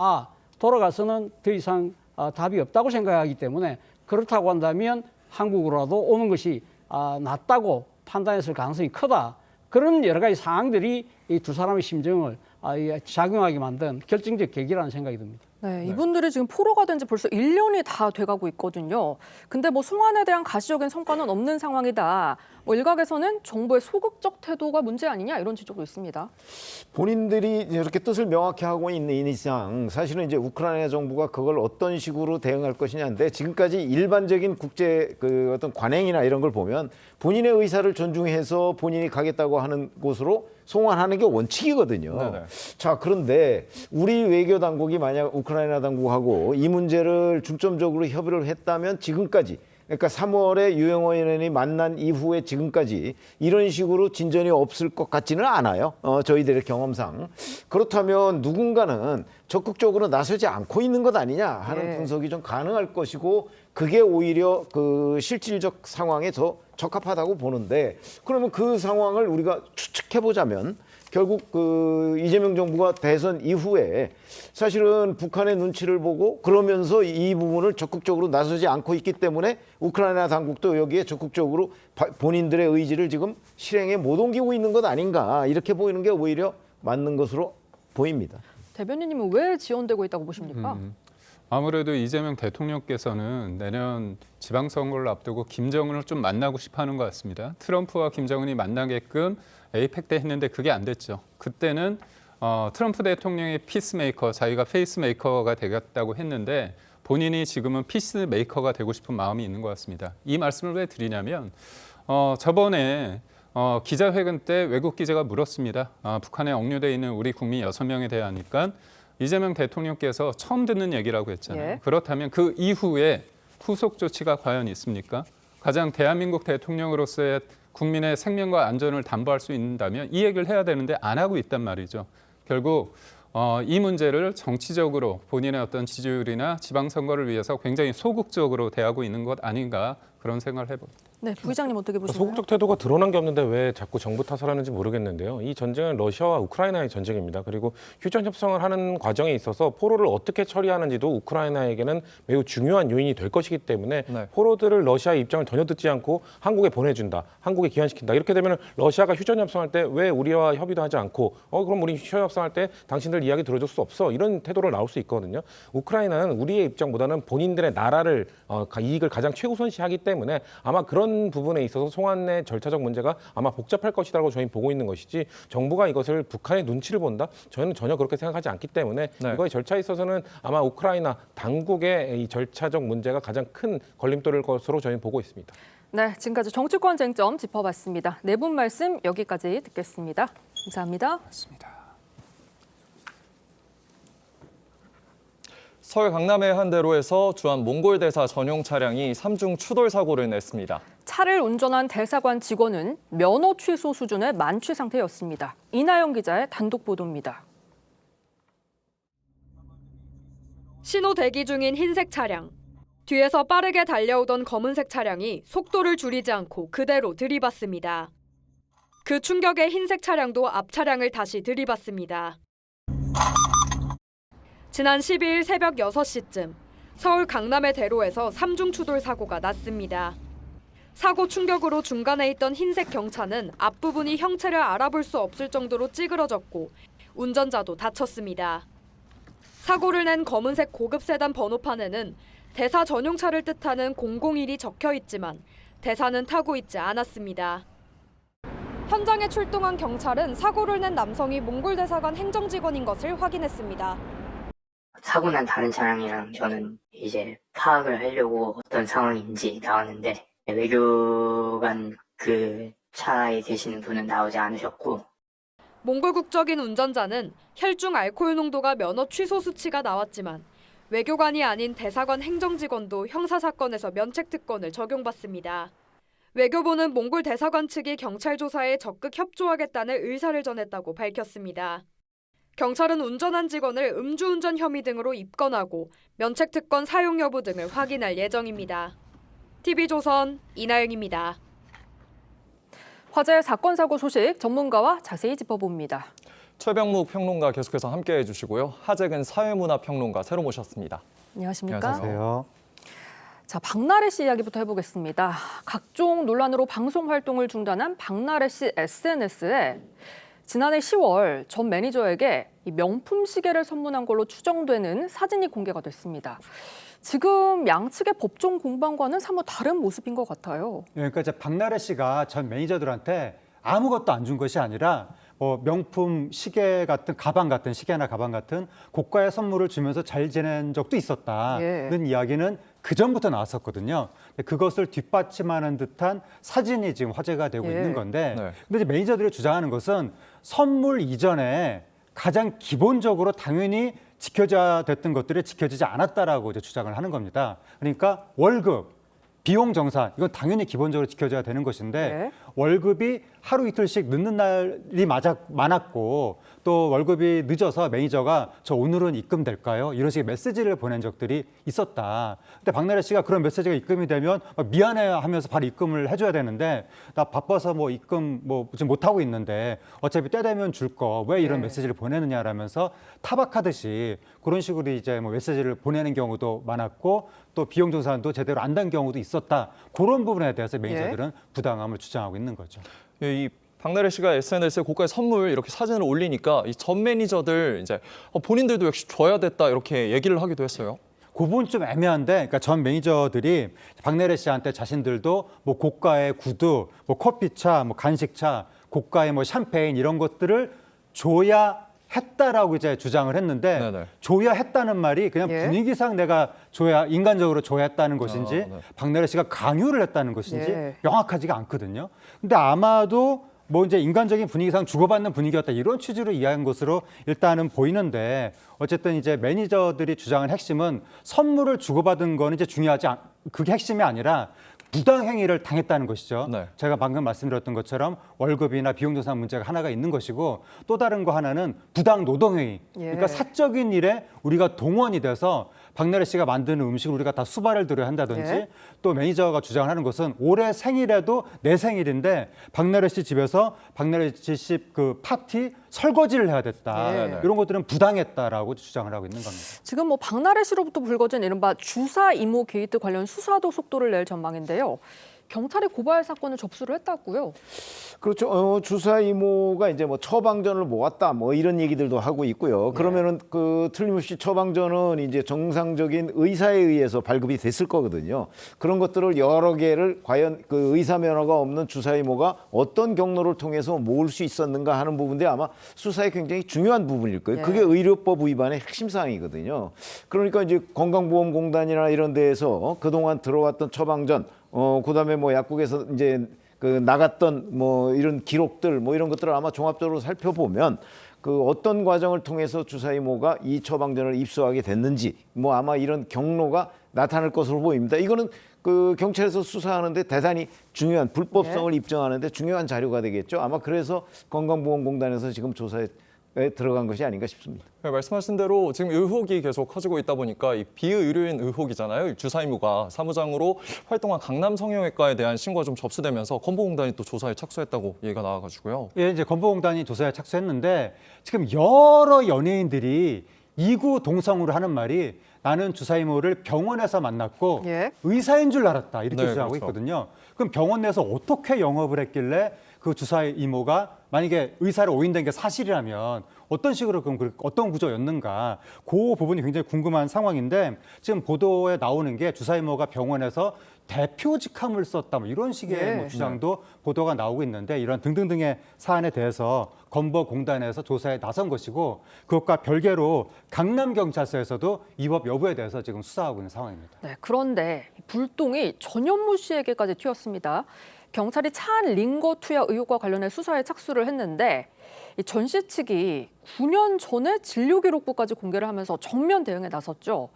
돌아가서는 더 이상 답이 없다고 생각하기 때문에 그렇다고 한다면 한국으로라도 오는 것이 낫다고 판단했을 가능성이 크다. 그런 여러 가지 상황들이 이 두 사람의 심정을 작용하게 만든 결정적 계기라는 생각이 듭니다. 네, 이분들이 지금 포로가 된 지 벌써 1년이 다 돼가고 있거든요. 근데 뭐 송환에 대한 가시적인 성과는 없는 상황이다. 뭐 일각에서는 정부의 소극적 태도가 문제 아니냐 이런 지적도 있습니다. 본인들이 이렇게 뜻을 명확히 하고 있는 이상 사실은 이제 우크라이나 정부가 그걸 어떤 식으로 대응할 것이냐인데 지금까지 일반적인 국제 그 어떤 관행이나 이런 걸 보면 본인의 의사를 존중해서 본인이 가겠다고 하는 곳으로 송환하는 게 원칙이거든요. 네네. 자, 그런데 우리 외교 당국이 만약 우크라이나 당국하고 이 문제를 중점적으로 협의를 했다면 지금까지 그러니까 3월에 유영호 의원이 만난 이후에 지금까지 이런 식으로 진전이 없을 것 같지는 않아요. 저희들의 경험상. 그렇다면 누군가는 적극적으로 나서지 않고 있는 것 아니냐 하는 분석이 좀 가능할 것이고 그게 오히려 그 실질적 상황에 더 적합하다고 보는데 그러면 그 상황을 우리가 추측해보자면 결국 그 이재명 정부가 대선 이후에 사실은 북한의 눈치를 보고 그러면서 이 부분을 적극적으로 나서지 않고 있기 때문에 우크라이나 당국도 여기에 적극적으로 본인들의 의지를 지금 실행에 못 옮기고 있는 것 아닌가 이렇게 보이는 게 오히려 맞는 것으로 보입니다. 대변인님은 왜 지연되고 있다고 보십니까? 아무래도 이재명 대통령께서는 내년 지방선거를 앞두고 김정은을 좀 만나고 싶어하는 것 같습니다. 트럼프와 김정은이 만나게끔 에이펙 때 했는데 그게 안 됐죠. 그때는 트럼프 대통령의 피스메이커, 자기가 페이스메이커가 되겠다고 했는데 본인이 지금은 피스메이커가 되고 싶은 마음이 있는 것 같습니다. 이 말씀을 왜 드리냐면 저번에 기자회견 때 외국 기자가 물었습니다. 북한에 억류돼 있는 우리 국민 6명에 대하니까 이재명 대통령께서 처음 듣는 얘기라고 했잖아요. 예. 그렇다면 그 이후에 후속 조치가 과연 있습니까? 가장 대한민국 대통령으로서의 국민의 생명과 안전을 담보할 수 있다면 이 얘기를 해야 되는데 안 하고 있단 말이죠. 결국 이 문제를 정치적으로 본인의 어떤 지지율이나 지방선거를 위해서 굉장히 소극적으로 대하고 있는 것 아닌가 그런 생각을 해봅니다. 네, 부의장님 어떻게 보시나요? 소극적 태도가 드러난 게 없는데 왜 자꾸 정부 탓을하는지 모르겠는데요. 이 전쟁은 러시아와 우크라이나의 전쟁입니다. 그리고 휴전 협상을 하는 과정에 있어서 포로를 어떻게 처리하는지도 우크라이나에게는 매우 중요한 요인이 될 것이기 때문에 네. 포로들을 러시아의 입장을 전혀 듣지 않고 한국에 보내준다, 한국에 귀환시킨다. 이렇게 되면 러시아가 휴전 협상할 때 왜 우리와 협의도 하지 않고 그럼 우리 휴전 협상할 때 당신들 이야기 들어줄 수 없어, 이런 태도를 나올 수 있거든요. 우크라이나는 우리의 입장보다는 본인들의 나라를 이익을 가장 최우선시하기 때문에 아마 그런 부분에 있어서 송환의 절차적 문제가 아마 복잡할 것이라고 저희는 보고 있는 것이지, 정부가 이것을 북한의 눈치를 본다? 저는 전혀 그렇게 생각하지 않기 때문에 네. 이거의 절차에 있어서는 아마 우크라이나 당국의 이 절차적 문제가 가장 큰 걸림돌일 것으로 저희는 보고 있습니다. 네, 지금까지 정치권 쟁점 짚어봤습니다. 네 분 말씀 여기까지 듣겠습니다. 감사합니다. 맞습니다. 서울 강남의 한 대로에서 주한 몽골 대사 전용 차량이 3중 추돌 사고를 냈습니다. 차를 운전한 대사관 직원은 면허 취소 수준의 만취 상태였습니다. 이나영 기자의 단독 보도입니다. 신호 대기 중인 흰색 차량. 뒤에서 빠르게 달려오던 검은색 차량이 속도를 줄이지 않고 그대로 들이받습니다. 그 충격에 흰색 차량도 앞 차량을 다시 들이받습니다. 지난 12일 새벽 6시쯤 서울 강남의 대로에서 3중 추돌 사고가 났습니다. 사고 충격으로 중간에 있던 흰색 경차는 앞부분이 형체를 알아볼 수 없을 정도로 찌그러졌고 운전자도 다쳤습니다. 사고를 낸 검은색 고급 세단 번호판에는 대사 전용차를 뜻하는 001이 적혀 있지만 대사는 타고 있지 않았습니다. 현장에 출동한 경찰은 사고를 낸 남성이 몽골 대사관 행정직원인 것을 확인했습니다. 사고 난 다른 차량이랑 저는 이제 파악을 하려고 어떤 상황인지 나왔는데 외교관 그 차에 계시는 분은 나오지 않으셨고, 몽골 국적인 운전자는 혈중 알코올 농도가 면허 취소 수치가 나왔지만 외교관이 아닌 대사관 행정직원도 형사사건에서 면책특권을 적용받습니다. 외교부는 몽골 대사관 측이 경찰 조사에 적극 협조하겠다는 의사를 전했다고 밝혔습니다. 경찰은 운전한 직원을 음주운전 혐의 등으로 입건하고 면책특권 사용 여부 등을 확인할 예정입니다. TV조선 이나영입니다. 화재 사건 사고 소식 전문가와 자세히 짚어봅니다. 최병묵 평론가 계속해서 함께해 주시고요. 하재근 사회문화평론가 새로 모셨습니다. 안녕하십니까? 안녕하세요. 자, 박나래 씨 이야기부터 해보겠습니다. 각종 논란으로 방송 활동을 중단한 박나래 씨 SNS에 지난해 10월 전 매니저에게 이 명품 시계를 선물한 걸로 추정되는 사진이 공개가 됐습니다. 지금 양측의 법정 공방과는 사뭇 다른 모습인 것 같아요. 그러니까 이제 박나래 씨가 전 매니저들한테 아무것도 안 준 것이 아니라 뭐 명품 시계 같은 시계나 가방 같은 고가의 선물을 주면서 잘 지낸 적도 있었다는 이야기는 그 전부터 나왔었거든요. 그것을 뒷받침하는 듯한 사진이 지금 화제가 되고 있는 건데, 근데 이제 매니저들이 주장하는 것은 선물 이전에 가장 기본적으로 당연히 지켜져야 됐던 것들이 지켜지지 않았다라고 이제 주장을 하는 겁니다. 그러니까 월급, 비용 정산, 이건 당연히 기본적으로 지켜져야 되는 것인데 월급이 하루 이틀씩 늦는 날이 많았고 또 월급이 늦어서 매니저가 저 오늘은 입금될까요? 이런 식의 메시지를 보낸 적들이 있었다. 근데 박나래 씨가 그런 메시지가 입금이 되면 미안해하면서 바로 입금을 해줘야 되는데 나 바빠서 뭐 입금 지금 못하고 있는데 어차피 때 되면 줄 거 왜 이런 메시지를 보내느냐라면서 타박하듯이 그런 식으로 이제 뭐 메시지를 보내는 경우도 많았고 또 비용 정산도 제대로 안 된 경우도 있었다. 그런 부분에 대해서 매니저들은 부당함을 주장하고 있는 거죠. 이 박나래 씨가 SNS에 고가의 선물 이렇게 사진을 올리니까 이 전 매니저들 이제 본인들도 역시 줘야 됐다 이렇게 얘기를 하기도 했어요. 그 부분 좀 애매한데, 그러니까 전 매니저들이 박나래 씨한테 자신들도 뭐 고가의 구두, 뭐 커피차, 뭐 간식차, 고가의 뭐 샴페인 이런 것들을 줘야 했다라고 이제 주장을 했는데 줘야 했다는 말이 그냥 분위기상 내가 인간적으로 줘야 했다는 것인지 박나래 씨가 강요를 했다는 것인지 명확하지가 않거든요. 근데 아마도 뭐 이제 인간적인 분위기상 주고받는 분위기였다 이런 취지로 이해한 것으로 일단은 보이는데 어쨌든 이제 매니저들이 주장한 핵심은 선물을 주고받은 거는 이제 그게 핵심이 아니라 부당 행위를 당했다는 것이죠. 네. 제가 방금 말씀드렸던 것처럼 월급이나 비용 조사 문제가 하나가 있는 것이고 또 다른 거 하나는 부당 노동행위. 그러니까 사적인 일에 우리가 동원이 돼서 박나래 씨가 만드는 음식을 우리가 다 수발을 들여야 한다든지 또 매니저가 주장하는 것은 올해 생일에도 내 생일인데 박나래 씨 집에서 박나래 씨 그 파티 설거지를 해야 됐다. 이런 것들은 부당했다라고 주장을 하고 있는 겁니다. 지금 뭐 박나래 씨로부터 불거진 이른바 주사 이모 게이트 관련 수사도 속도를 낼 전망인데요. 경찰이 고발 사건을 접수를 했다고요? 그렇죠. 주사 이모가 이제 뭐 처방전을 모았다 뭐 이런 얘기들도 하고 있고요. 그러면은 그 틀림없이 처방전은 이제 정상적인 의사에 의해서 발급이 됐을 거거든요. 그런 것들을 여러 개를 과연 그 의사 면허가 없는 주사 이모가 어떤 경로를 통해서 모을 수 있었는가 하는 부분인데 아마 수사에 굉장히 중요한 부분일 거예요. 그게 의료법 위반의 핵심 사항이거든요. 그러니까 이제 건강보험공단이나 이런 데에서 그동안 들어왔던 처방전 그다음에 뭐 약국에서 이제 그 나갔던 뭐 이런 기록들 뭐 이런 것들을 아마 종합적으로 살펴보면 그 어떤 과정을 통해서 주사 이모가 이 처방전을 입수하게 됐는지 뭐 아마 이런 경로가 나타날 것으로 보입니다. 이거는 그 경찰에서 수사하는데 대단히 중요한 불법성을 입증하는데 중요한 자료가 되겠죠. 아마 그래서 건강보험공단에서 지금 조사에 들어간 것이 아닌가 싶습니다. 네, 말씀하신 대로 지금 의혹이 계속 커지고 있다 보니까 이 비의료인 의혹이잖아요. 주사 이모가 사무장으로 활동한 강남 성형외과에 대한 신고가 좀 접수되면서 건보공단이 또 조사에 착수했다고 얘기가 나와가지고요. 예, 이제 건보공단이 조사에 착수했는데 지금 여러 연예인들이 이구동성으로 하는 말이 나는 주사 이모를 병원에서 만났고 의사인 줄 알았다 이렇게 주장하고 있거든요. 그럼 병원 내에서 어떻게 영업을 했길래 그 주사 이모가 만약에 의사를 오인된 게 사실이라면 어떤 식으로 그럼 어떤 구조였는가 그 부분이 굉장히 궁금한 상황인데 지금 보도에 나오는 게 주사 이모가 병원에서 대표 직함을 썼다 뭐 이런 식의 뭐 주장도 보도가 나오고 있는데 이런 등등등의 사안에 대해서 건보공단에서 조사에 나선 것이고 그것과 별개로 강남경찰서에서도 위법 여부에 대해서 지금 수사하고 있는 상황입니다. 네, 그런데 불똥이 전현무 씨에게까지 튀었습니다. 경찰이 차 안 링거 투여 의혹과 관련해 수사에 착수를 했는데 전 씨 측이 9년 전에 진료 기록부까지 공개를 하면서 정면 대응에 나섰죠.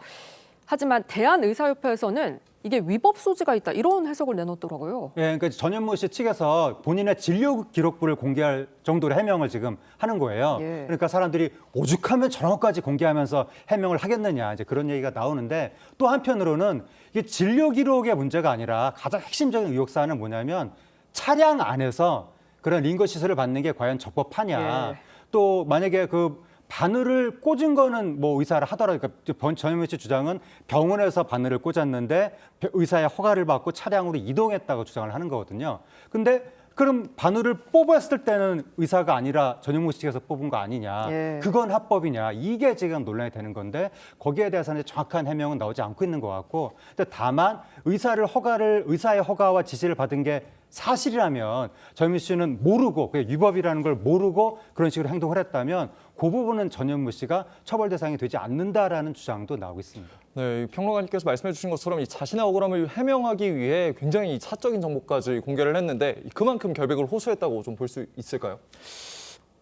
하지만 대한의사협회에서는 이게 위법 소지가 있다 이런 해석을 내놓더라고요. 예, 그러니까 전현무 씨 측에서 본인의 진료 기록부를 공개할 정도로 해명을 지금 하는 거예요. 그러니까 사람들이 오죽하면 저런 것까지 공개하면서 해명을 하겠느냐 이제 그런 얘기가 나오는데 또 한편으로는 이게 진료 기록의 문제가 아니라 가장 핵심적인 의혹 사안은 뭐냐면 차량 안에서 그런 링거 시술을 받는 게 과연 적법하냐. 또 만약에 그 바늘을 꽂은 거는 뭐 의사를 하더라도 그러니까 전현무 씨 주장은 병원에서 바늘을 꽂았는데 의사의 허가를 받고 차량으로 이동했다고 주장을 하는 거거든요. 근데 그럼 바늘을 뽑았을 때는 의사가 아니라 전현무 씨 측에서 뽑은 거 아니냐. 그건 합법이냐. 이게 지금 논란이 되는 건데 거기에 대해서는 정확한 해명은 나오지 않고 있는 것 같고 근데 다만 의사의 허가와 지시를 받은 게 사실이라면 전현무 씨는 모르고 위법이라는 걸 모르고 그런 식으로 행동을 했다면 그 부분은 전현무 씨가 처벌 대상이 되지 않는다라는 주장도 나오고 있습니다. 네, 평론가님께서 말씀해 주신 것처럼 이 자신의 억울함을 해명하기 위해 굉장히 사적인 정보까지 공개를 했는데 그만큼 결백을 호소했다고 좀 볼 수 있을까요?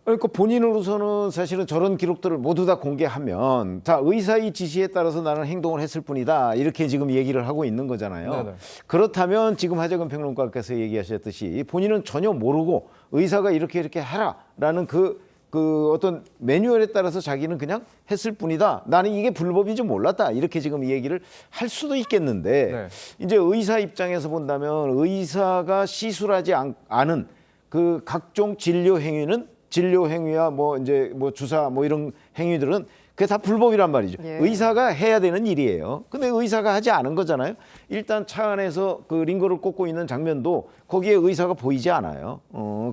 그러니까 본인으로서는 사실은 저런 기록들을 모두 다 공개하면 자 의사의 지시에 따라서 나는 행동을 했을 뿐이다 이렇게 지금 얘기를 하고 있는 거잖아요. 네네. 그렇다면 지금 하재근 평론가께서 얘기하셨듯이 본인은 전혀 모르고 의사가 이렇게 해라라는 그 어떤 매뉴얼에 따라서 자기는 그냥 했을 뿐이다. 나는 이게 불법인지 몰랐다. 이렇게 지금 얘기를 할 수도 있겠는데 이제 의사 입장에서 본다면 의사가 시술하지 않은 그 각종 진료 행위와 뭐 이제 뭐 주사 뭐 이런 행위들은 그게 다 불법이란 말이죠. 의사가 해야 되는 일이에요. 근데 의사가 하지 않은 거잖아요. 일단 차 안에서 그 링거를 꽂고 있는 장면도 거기에 의사가 보이지 않아요.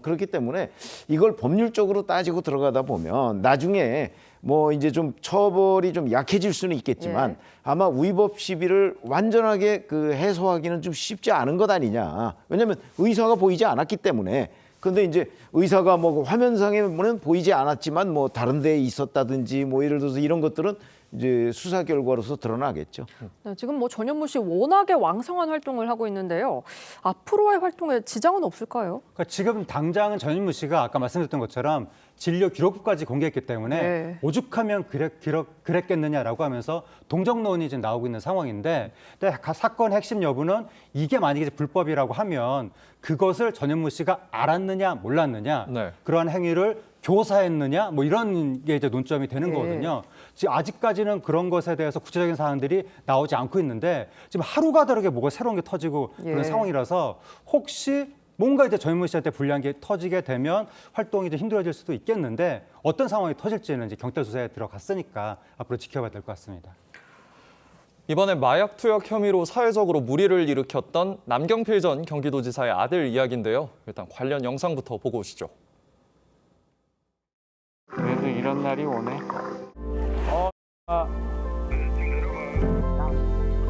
그렇기 때문에 이걸 법률적으로 따지고 들어가다 보면 나중에 뭐 이제 좀 처벌이 좀 약해질 수는 있겠지만 아마 위법 시비를 완전하게 그 해소하기는 좀 쉽지 않은 것 아니냐. 왜냐하면 의사가 보이지 않았기 때문에. 근데 이제 의사가 뭐 화면상에는 보이지 않았지만 뭐 다른 데에 있었다든지 뭐 예를 들어서 이런 것들은 이제 수사 결과로서 드러나겠죠. 네, 지금 뭐 전현무 씨 워낙에 왕성한 활동을 하고 있는데요. 앞으로의 활동에 지장은 없을까요? 그러니까 지금 당장은 전현무 씨가 아까 말씀드렸던 것처럼 진료 기록부까지 공개했기 때문에 네. 오죽하면 그랬겠느냐라고 하면서 동정론이 지금 나오고 있는 상황인데, 근데 사건 핵심 여부는 이게 만약에 이제 불법이라고 하면 그것을 전현무 씨가 알았느냐 몰랐느냐, 네. 그러한 행위를 교사했느냐 뭐 이런 게 이제 논점이 되는 거거든요. 지금 아직까지는 그런 것에 대해서 구체적인 사항들이 나오지 않고 있는데 지금 하루가 다르게 뭐가 새로운 게 터지고 그런 상황이라서 혹시 뭔가 이제 전현무 씨한테 불리한 게 터지게 되면 활동이 좀 힘들어질 수도 있겠는데 어떤 상황이 터질지는 이제 경찰 수사에 들어갔으니까 앞으로 지켜봐야 될 것 같습니다. 이번에 마약 투약 혐의로 사회적으로 물의를 일으켰던 남경필 전 경기도지사의 아들 이야기인데요. 일단 관련 영상부터 보고 오시죠. 그래도 이런 날이 오네.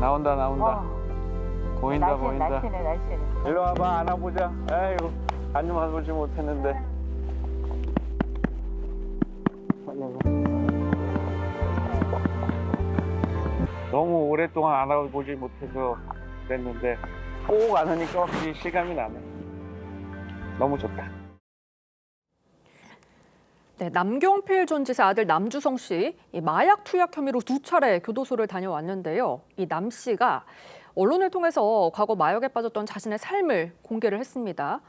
나온다. 보인다. 날씨네. 일로 와봐, 안아보자. 아이고, 안아보지 못했는데. 너무 오랫동안 안아보지 못해서 그랬는데 꼭 안으니까 확실히 실감이 나네. 너무 좋다. 네, 남경필 전 지사 아들 남주성 씨, 이 마약 투약 혐의로 2차례 교도소를 다녀왔는데요. 이 남 씨가 언론을 통해서 과거 마약에 빠졌던 자신의 삶을 공개를 했습니다.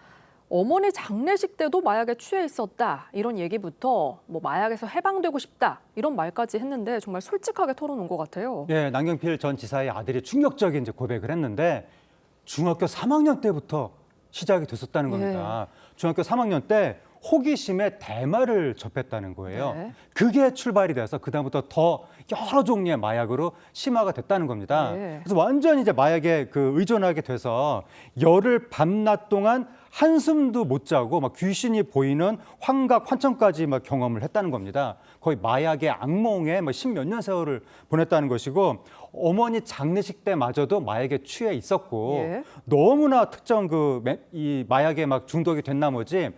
어머니 장례식 때도 마약에 취해 있었다, 이런 얘기부터 뭐 마약에서 해방되고 싶다, 이런 말까지 했는데 정말 솔직하게 털어놓은 것 같아요. 네, 남경필 전 지사의 아들이 충격적인 이제 고백을 했는데 중학교 3학년 때부터 시작이 됐었다는 겁니다. 중학교 3학년 때 호기심에 대마를 접했다는 거예요. 그게 출발이 돼서 그다음부터 더 여러 종류의 마약으로 심화가 됐다는 겁니다. 그래서 완전히 이제 마약에 의존하게 돼서 열흘 밤낮 동안 한숨도 못 자고 막 귀신이 보이는 환각, 환청까지 막 경험을 했다는 겁니다. 거의 마약의 악몽에 십몇 년 세월을 보냈다는 것이고, 어머니 장례식 때마저도 마약에 취해 있었고 너무나 특정 이 마약에 막 중독이 된 나머지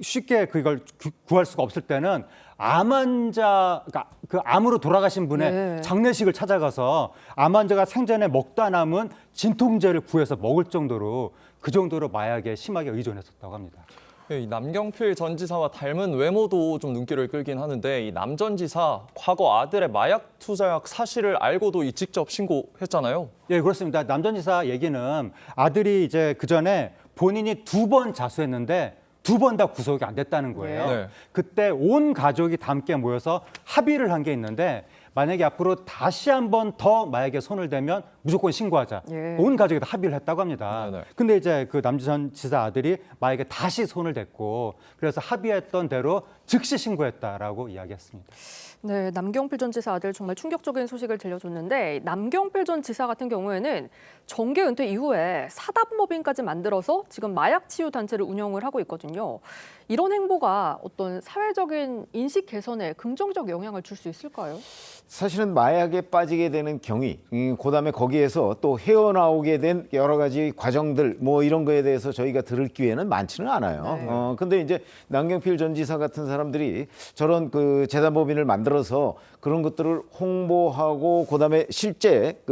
쉽게 그걸 구할 수가 없을 때는 암 환자, 그 암으로 돌아가신 분의 장례식을 찾아가서 암 환자가 생전에 먹다 남은 진통제를 구해서 먹을 정도로 그 정도로 마약에 심하게 의존했었다고 합니다. 이 남경필 전 지사와 닮은 외모도 좀 눈길을 끌긴 하는데, 이 남 전 지사 과거 아들의 마약 투약 사실을 알고도 직접 신고했잖아요. 예, 그렇습니다. 남 전 지사 얘기는 아들이 이제 그 전에 본인이 2번 자수했는데 2번 다 구속이 안 됐다는 거예요. 그때 온 가족이 다 함께 모여서 합의를 한 게 있는데, 만약에 앞으로 다시 한 번 더 마약에 손을 대면 무조건 신고하자. 온 가족이 다 합의를 했다고 합니다. 근데 이제 그 남주선 지사 아들이 마약에 다시 손을 댔고, 그래서 합의했던 대로 즉시 신고했다라고 이야기했습니다. 네, 남경필 전 지사 아들 정말 충격적인 소식을 들려줬는데, 남경필 전 지사 같은 경우에는 정계 은퇴 이후에 사단법인까지 만들어서 지금 마약 치유 단체를 운영을 하고 있거든요. 이런 행보가 어떤 사회적인 인식 개선에 긍정적 영향을 줄 수 있을까요? 사실은 마약에 빠지게 되는 경위, 그다음에 거기에서 또 헤어나오게 된 여러 가지 과정들 뭐 이런 거에 대해서 저희가 들을 기회는 많지는 않아요. 근데 이제 남경필 전 지사 같은 사람들이 저런 재단법인을 만들어서 그런 것들을 홍보하고, 그다음에 실제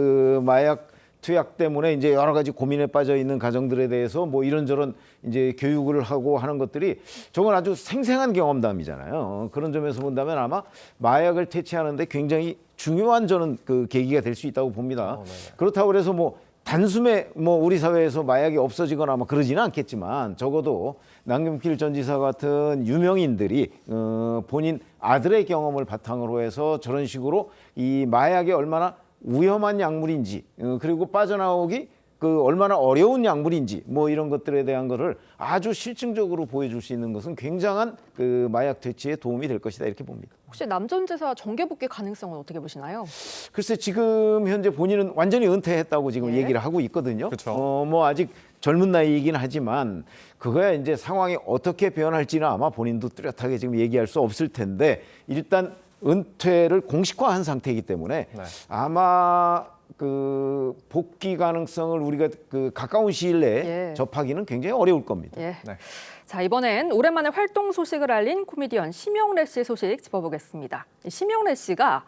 마약 투약 때문에 이제 여러 가지 고민에 빠져 있는 가정들에 대해서 뭐 이런저런 이제 교육을 하고 하는 것들이, 저건 아주 생생한 경험담이잖아요. 그런 점에서 본다면 아마 마약을 퇴치하는데 굉장히 중요한 저는 계기가 될 수 있다고 봅니다. 그렇다고 그래서 뭐 단숨에 뭐 우리 사회에서 마약이 없어지거나 뭐 그러지는 않겠지만, 적어도 남경필 전 지사 같은 유명인들이 본인 아들의 경험을 바탕으로 해서 저런 식으로 이 마약이 얼마나 위험한 약물인지, 그리고 빠져나오기 얼마나 어려운 약물인지 뭐 이런 것들에 대한 거를 아주 실증적으로 보여줄 수 있는 것은 굉장한 마약 퇴치에 도움이 될 것이다, 이렇게 봅니다. 혹시 남 전 지사 정계 복귀 가능성은 어떻게 보시나요? 글쎄, 지금 현재 본인은 완전히 은퇴했다고 지금 얘기를 하고 있거든요. 뭐 아직 젊은 나이이긴 하지만 그거야 이제 상황이 어떻게 변할지는 아마 본인도 뚜렷하게 지금 얘기할 수 없을 텐데, 일단 은퇴를 공식화한 상태이기 때문에 아마 복귀 가능성을 우리가 가까운 시일 내에 접하기는 굉장히 어려울 겁니다. 자, 이번엔 오랜만에 활동 소식을 알린 코미디언 심영래 씨 소식 짚어보겠습니다. 심영래 씨가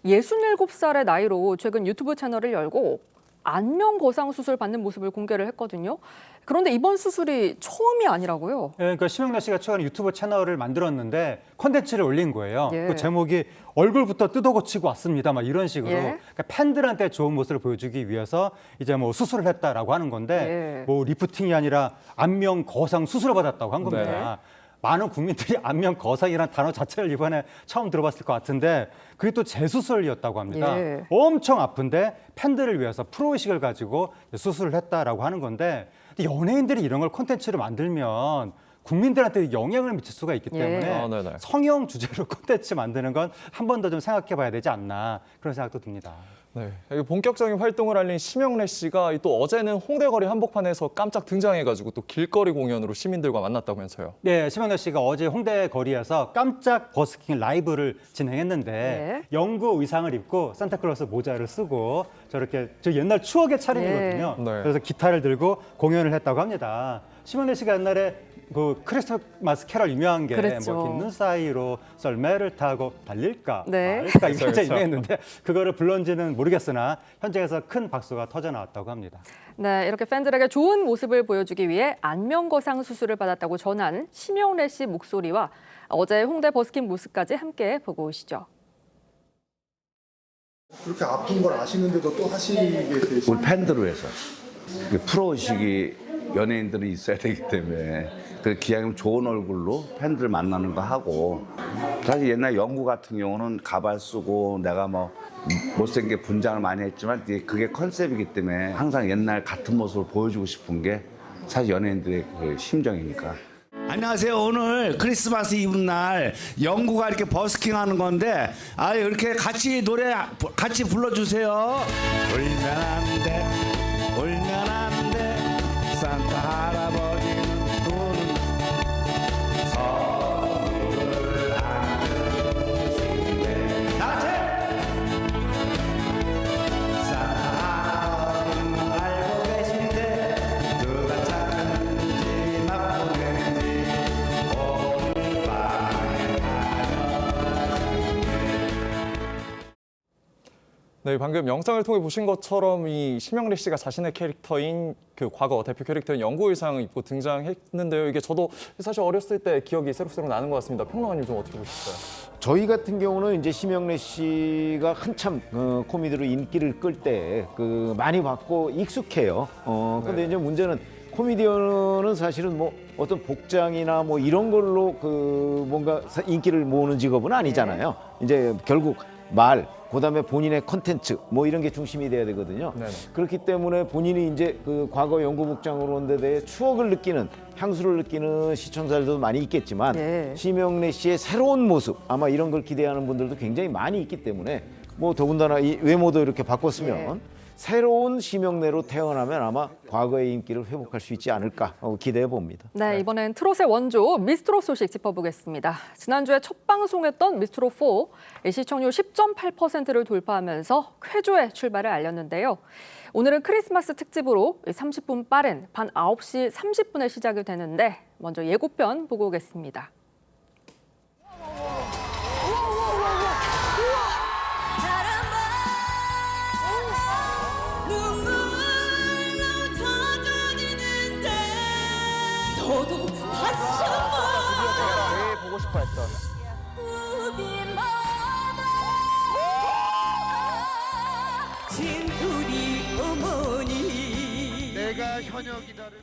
67살의 나이로 최근 유튜브 채널을 열고 안면 거상 수술 받는 모습을 공개를 했거든요. 그런데 이번 수술이 처음이 아니라고요? 네, 그러니까 심영래 씨가 최근에 유튜브 채널을 만들었는데 콘텐츠를 올린 거예요. 예. 그 제목이 얼굴부터 뜯어고치고 왔습니다. 막 이런 식으로 예. 그러니까 팬들한테 좋은 모습을 보여주기 위해서 이제 뭐 수술을 했다라고 하는 건데 예. 뭐 리프팅이 아니라 안면 거상 수술을 받았다고 한 겁니다. 많은 국민들이 안면 거상이라는 단어 자체를 이번에 처음 들어봤을 것 같은데 그게 또 재수술이었다고 합니다. 예. 엄청 아픈데 팬들을 위해서 프로의식을 가지고 수술을 했다라고 하는 건데 연예인들이 이런 걸 콘텐츠로 만들면 국민들한테 영향을 미칠 수가 있기 때문에 성형 주제로 콘텐츠 만드는 건 한 번 더 좀 생각해 봐야 되지 않나 그런 생각도 듭니다. 네, 본격적인 활동을 알린 심영래 씨가 또 어제는 홍대거리 한복판에서 깜짝 등장해가지고 또 길거리 공연으로 시민들과 만났다면서요. 네, 심영래 씨가 어제 홍대 거리에서 깜짝 버스킹 라이브를 진행했는데 영구 의상을 입고 산타클로스 모자를 쓰고 저렇게 저 옛날 추억의 차림이거든요. 그래서 기타를 들고 공연을 했다고 합니다. 심영래 씨가 옛날에 그 크리스마스 캐럴 유명한 게 뭐 긴 사이로 썰매를 타고 달릴까 말까 이게 굉장히 유명했는데 그거를 불렀는지는 모르겠으나 현장에서 큰 박수가 터져 나왔다고 합니다. 네, 이렇게 팬들에게 좋은 모습을 보여주기 위해 안면 거상 수술을 받았다고 전한 심영래 씨 목소리와 어제 홍대 버스킹 모습까지 함께 보고 오시죠. 그렇게 아픈 걸 아시는데도 또 하시게 되시죠? 우리 팬들을 위해서 프로의식이 연예인들은 있어야 되기 때문에 그 기왕이면 좋은 얼굴로 팬들 만나는 거 하고 사실 옛날 영구 같은 경우는 가발 쓰고 내가 뭐 못생겨 분장을 많이 했지만 그게 컨셉이기 때문에 항상 옛날 같은 모습을 보여주고 싶은 게 사실 연예인들의 그 심정이니까. 안녕하세요. 오늘 크리스마스 이브 날 영구가 이렇게 버스킹 하는 건데 이렇게 같이 노래 같이 불러주세요. 울면 안 돼, 울면 안 돼, 산타 할아버지는 도는 선물을 안 주시네. 다같이 산타 할아버지는 알고 계신데 누가 착한지 나쁜 애인지 오늘 밤에 네, 방금 영상을 통해 보신 것처럼 이 심영래 씨가 자신의 캐릭터인 그 과거 대표 캐릭터인 영구 의상을 입고 등장했는데요. 이게 저도 사실 어렸을 때 기억이 새록새록 나는 것 같습니다. 평론가님 좀 어떻게 보셨어요? 저희 같은 경우는 이제 심영래 씨가 한참 코미디로 인기를 끌 때 많이 봤고 익숙해요. 근데 이제 문제는 코미디언은 사실은 뭐 어떤 복장이나 뭐 이런 걸로 뭔가 인기를 모으는 직업은 아니잖아요. 이제 결국 그다음에 본인의 콘텐츠 뭐 이런 게 중심이 돼야 되거든요. 그렇기 때문에 본인이 이제 과거 영구 복장으로 온 데 대해 추억을 느끼는 향수를 느끼는 시청자들도 많이 있겠지만 심영래 씨의 새로운 모습 아마 이런 걸 기대하는 분들도 굉장히 많이 있기 때문에 뭐 더군다나 이 외모도 이렇게 바꿨으면 새로운 심영래로 태어나면 아마 과거의 인기를 회복할 수 있지 않을까 기대해 봅니다. 네, 이번엔 트롯의 원조 미스트롯 소식 짚어보겠습니다. 지난주에 첫 방송했던 미스트롯4 시청률 10.8%를 돌파하면서 쾌조의 출발을 알렸는데요. 오늘은 크리스마스 특집으로 30분 빠른 밤 9시 30분에 시작이 되는데 먼저 예고편 보고 오겠습니다. 너도 봤어? 제일 보고 싶어 했던. 진우리 어머니 내가 현역이다를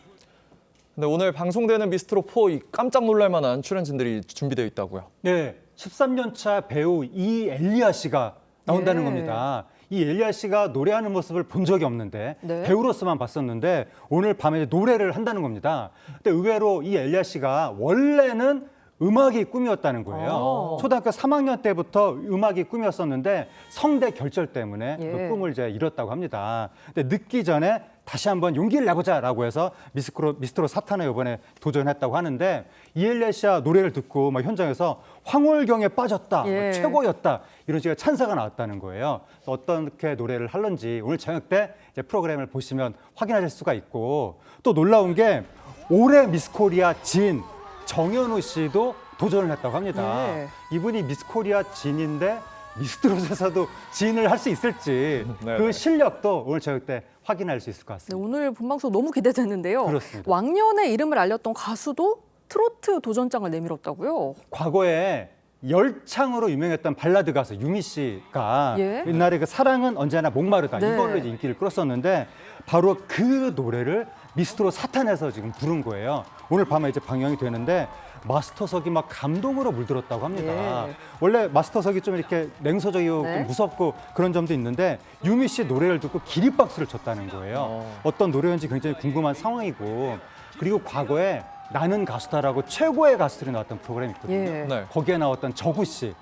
네, 오늘 방송되는 미스트롯4 깜짝 놀랄 만한 출연진들이 준비되어 있다고요. 네, 13년 차 배우 이엘리아 씨가 나온다는 겁니다. 이 엘리아 씨가 노래하는 모습을 본 적이 없는데 배우로서만 봤었는데 오늘 밤에 노래를 한다는 겁니다. 근데 의외로 이 엘리아 씨가 원래는 음악이 꿈이었다는 거예요. 초등학교 3학년 때부터 음악이 꿈이었었는데 성대 결절 때문에 그 꿈을 이제 잃었다고 합니다. 근데 늦기 전에 다시 한번 용기를 내보자라고 해서 미스트롯 사탄에 이번에 도전했다고 하는데 이엘리아 씨가 노래를 듣고 막 현장에서 황홀경에 빠졌다, 최고였다 이런 식의 찬사가 나왔다는 거예요. 어떻게 노래를 하는지 오늘 저녁 때 이제 프로그램을 보시면 확인하실 수가 있고 또 놀라운 게 올해 미스코리아 진 정현우 씨도 도전을 했다고 합니다. 이분이 미스코리아 진인데 미스트롯에서도 지인을 할 수 있을지 그 실력도 오늘 저녁 때 확인할 수 있을 것 같습니다. 네, 오늘 본방송 너무 기대되는데요. 그렇습니다. 왕년의 이름을 알렸던 가수도 트로트 도전장을 내밀었다고요? 과거에 열창으로 유명했던 발라드 가수 유미 씨가 옛날에 그 사랑은 언제나 목마르다 이걸로 이제 인기를 끌었었는데 바로 그 노래를 미스트롯 사탄에서 지금 부른 거예요. 오늘 밤에 이제 방영이 되는데 마스터석이 막 감동으로 물들었다고 합니다. 원래 마스터석이 좀 이렇게 냉소적이고 좀 무섭고 그런 점도 있는데 유미 씨 노래를 듣고 기립박수를 쳤다는 거예요. 어떤 노래인지 굉장히 궁금한 상황이고 그리고 과거에 나는 가수다라고 최고의 가수들이 나왔던 프로그램이 있거든요. 거기에 나왔던 저구 씨.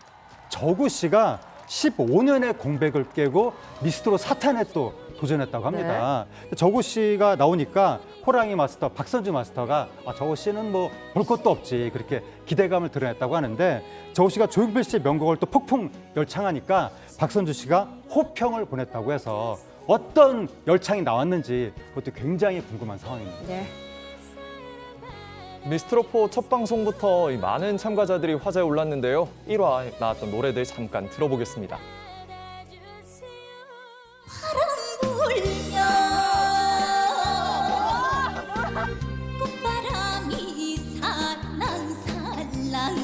저구 씨가 15년의 공백을 깨고 미스트롯 사탄에 또 도전했다고 합니다. 저구 씨가 나오니까 호랑이 마스터 박선주 마스터가 저구 씨는 뭐 볼 것도 없지 그렇게 기대감을 드러냈다고 하는데 저구 씨가 조용필 씨의 명곡을 또 폭풍 열창하니까 박선주 씨가 호평을 보냈다고 해서 어떤 열창이 나왔는지 그것도 굉장히 궁금한 상황입니다. 미스트롯4 첫 방송부터 많은 참가자들이 화제에 올랐는데요. 1화 나왔던 노래들 잠깐 들어보겠습니다. 꽃바람이 살랑살랑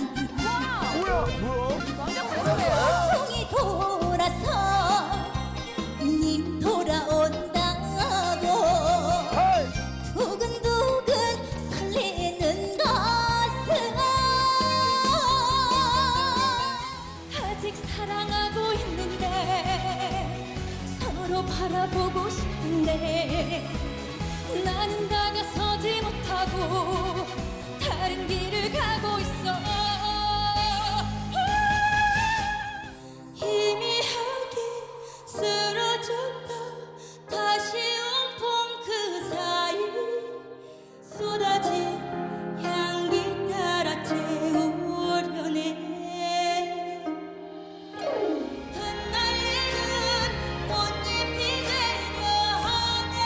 종이 돌아서 님 돌아온다고 두근두근 설레는 가슴 아직 사랑하고 있는데 서로 바라보고 싶은데 나는 다가서지 못하고 다른 길을 가고 있어 희미하게 쓰러졌다 다시 온통 그 사이 쏟아진 향기 따라 태우려네 흩날리는 꽃잎이 되려 하네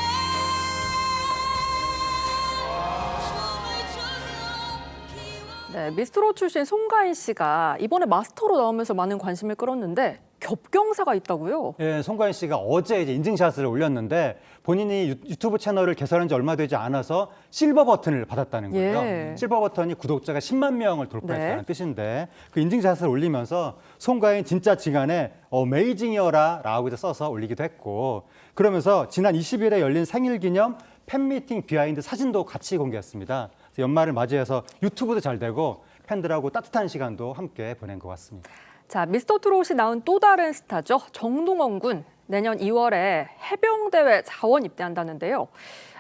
네, 미스트롯 출신 송가인 씨가 이번에 마스터로 나오면서 많은 관심을 끌었는데 겹경사가 있다고요? 예, 송가인 씨가 어제 이제 인증샷을 올렸는데 본인이 유튜브 채널을 개설한 지 얼마 되지 않아서 실버 버튼을 받았다는 거예요. 실버 버튼이 구독자가 10만 명을 돌파했다는 뜻인데 그 인증샷을 올리면서 송가인 진짜 지간에 어메이징이어라 라고 이제 써서 올리기도 했고 그러면서 지난 20일에 열린 생일 기념 팬미팅 비하인드 사진도 같이 공개했습니다. 연말을 맞이해서 유튜브도 잘 되고 팬들하고 따뜻한 시간도 함께 보낸 것 같습니다. 자, 미스터트롯이 낳은 또 다른 스타죠. 정동원 군. 내년 2월에 해병대에 자원 입대한다는데요.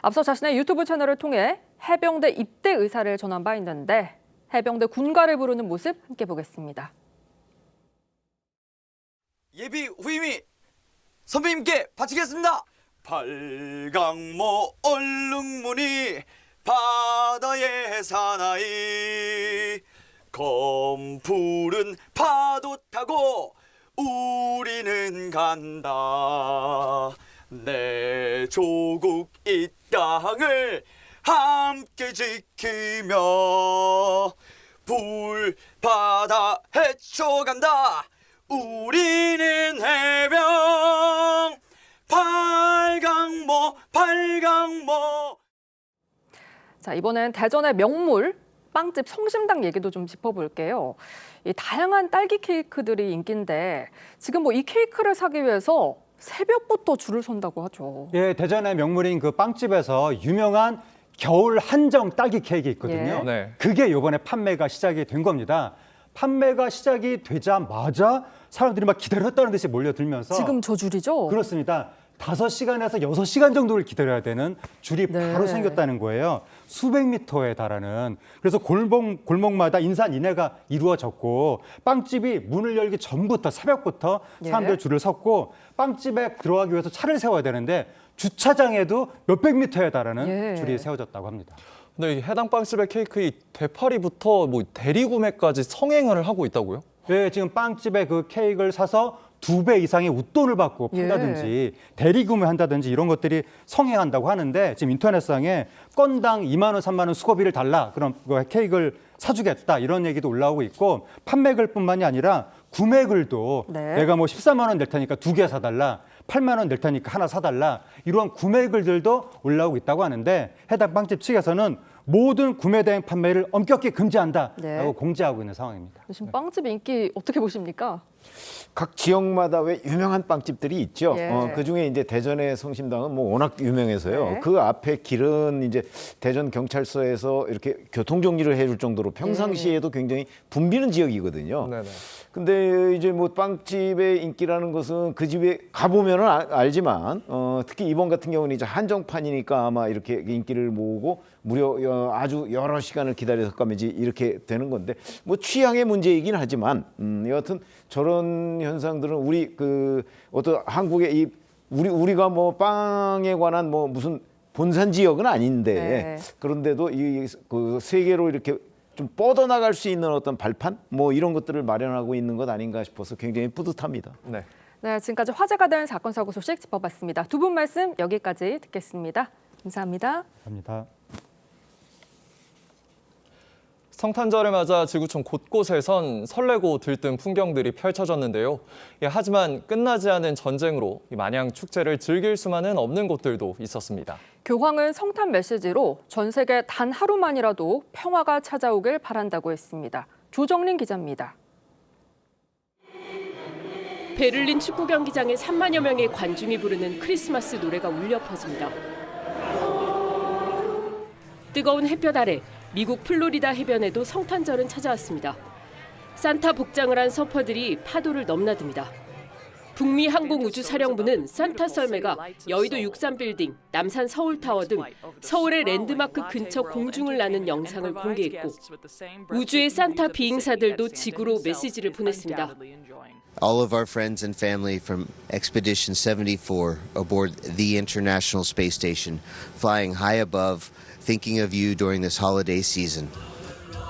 앞서 자신의 유튜브 채널을 통해 해병대 입대 의사를 전한 바 있는데 해병대 군가를 부르는 모습 함께 보겠습니다. 예비 후임이 선배님께 바치겠습니다. 발강모 얼룩무늬 바다에 사나이 검푸른 파도 타고 우리는 간다. 내 조국 이 땅을 함께 지키며 불바다 헤쳐간다. 우리는 해병 발강모. 자, 이번엔 대전의 명물 빵집 성심당 얘기도 좀 짚어볼게요. 이 다양한 딸기 케이크들이 인기인데 지금 뭐 이 케이크를 사기 위해서 새벽부터 줄을 선다고 하죠. 예, 대전의 명물인 그 빵집에서 유명한 겨울 한정 딸기 케이크 있거든요. 그게 이번에 판매가 시작이 된 겁니다. 판매가 시작이 되자마자 사람들이 막 기다렸다는 듯이 몰려들면서 지금 저 줄이죠? 그렇습니다. 5시간에서 6시간 정도를 기다려야 되는 줄이 바로 생겼다는 거예요. 수백 미터에 달하는. 그래서 골목마다 인산인해가 이루어졌고 빵집이 문을 열기 전부터 새벽부터 사람들 줄을 섰고 빵집에 들어가기 위해서 차를 세워야 되는데 주차장에도 몇백 미터에 달하는 줄이 세워졌다고 합니다. 근데 이 해당 빵집의 케이크 이 되파리부터 뭐 대리 구매까지 성행을 하고 있다고요? 네, 지금 빵집에 그 케이크를 사서 2배 이상의 웃돈을 받고 판다든지 대리 구매한다든지 이런 것들이 성행한다고 하는데 지금 인터넷상에 건당 2만 원, 3만 원 수고비를 달라 그럼 케이크를 사주겠다 이런 얘기도 올라오고 있고 판매글뿐만이 아니라 구매글도 네. 내가 뭐 14만 원 낼 테니까 2개 사달라, 8만 원 낼 테니까 하나 사달라, 이런 구매글들도 올라오고 있다고 하는데 해당 빵집 측에서는 모든 구매 대행 판매를 엄격히 금지한다라고 네. 공지하고 있는 상황입니다. 지금 빵집 인기 어떻게 보십니까? 각 지역마다 왜 유명한 빵집들이 있죠. 예. 그중에 이제 대전의 성심당은 뭐 워낙 유명해서요. 네. 그 앞에 길은 이제 대전 경찰서에서 이렇게 교통 정리를 해줄 정도로 평상시에도 굉장히 붐비는 지역이거든요. 네네. 근데 이제 뭐 빵집의 인기라는 것은 그 집에 가보면은 알지만 특히 이번 같은 경우는 이제 한정판이니까 아마 이렇게 인기를 모으고 무려 아주 여러 시간을 기다려서 까매지 이렇게 되는 건데 뭐 취향의 문제이긴 하지만 여하튼 저런 현상들은 우리 그 어떤 한국의 이 우리가 뭐 빵에 관한 뭐 무슨 본산 지역은 아닌데 네. 그런데도 이 그 세계로 이렇게 좀 뻗어나갈 수 있는 어떤 발판 뭐 이런 것들을 마련하고 있는 것 아닌가 싶어서 굉장히 뿌듯합니다. 네. 네, 지금까지 화제가 된 사건 사고 소식 짚어봤습니다. 두 분 말씀 여기까지 듣겠습니다. 감사합니다. 감사합니다. 성탄절을 맞아 지구촌 곳곳에선 설레고 들뜬 풍경들이 펼쳐졌는데요. 하지만 끝나지 않은 전쟁으로 마냥 축제를 즐길 수만은 없는 곳들도 있었습니다. 교황은 성탄 메시지로 전 세계 단 하루만이라도 평화가 찾아오길 바란다고 했습니다. 조정린 기자입니다. 베를린 축구 경기장에 3만여 명의 관중이 부르는 크리스마스 노래가 울려 퍼집니다. 뜨거운 햇볕 아래 미국 플로리다 해변에도 성탄절은 찾아왔습니다. 산타 복장을 한 서퍼들이 파도를 넘나듭니다. 북미 항공우주사령부는 산타 썰매가 여의도 63빌딩, 남산 서울타워 등 서울의 랜드마크 근처 공중을 나는 영상을 공개했고 우주의 산타 비행사들도 지구로 메시지를 보냈습니다. All of our friends and family from Expedition 74 aboard the International Space Station, flying high above, thinking of you during this holiday season.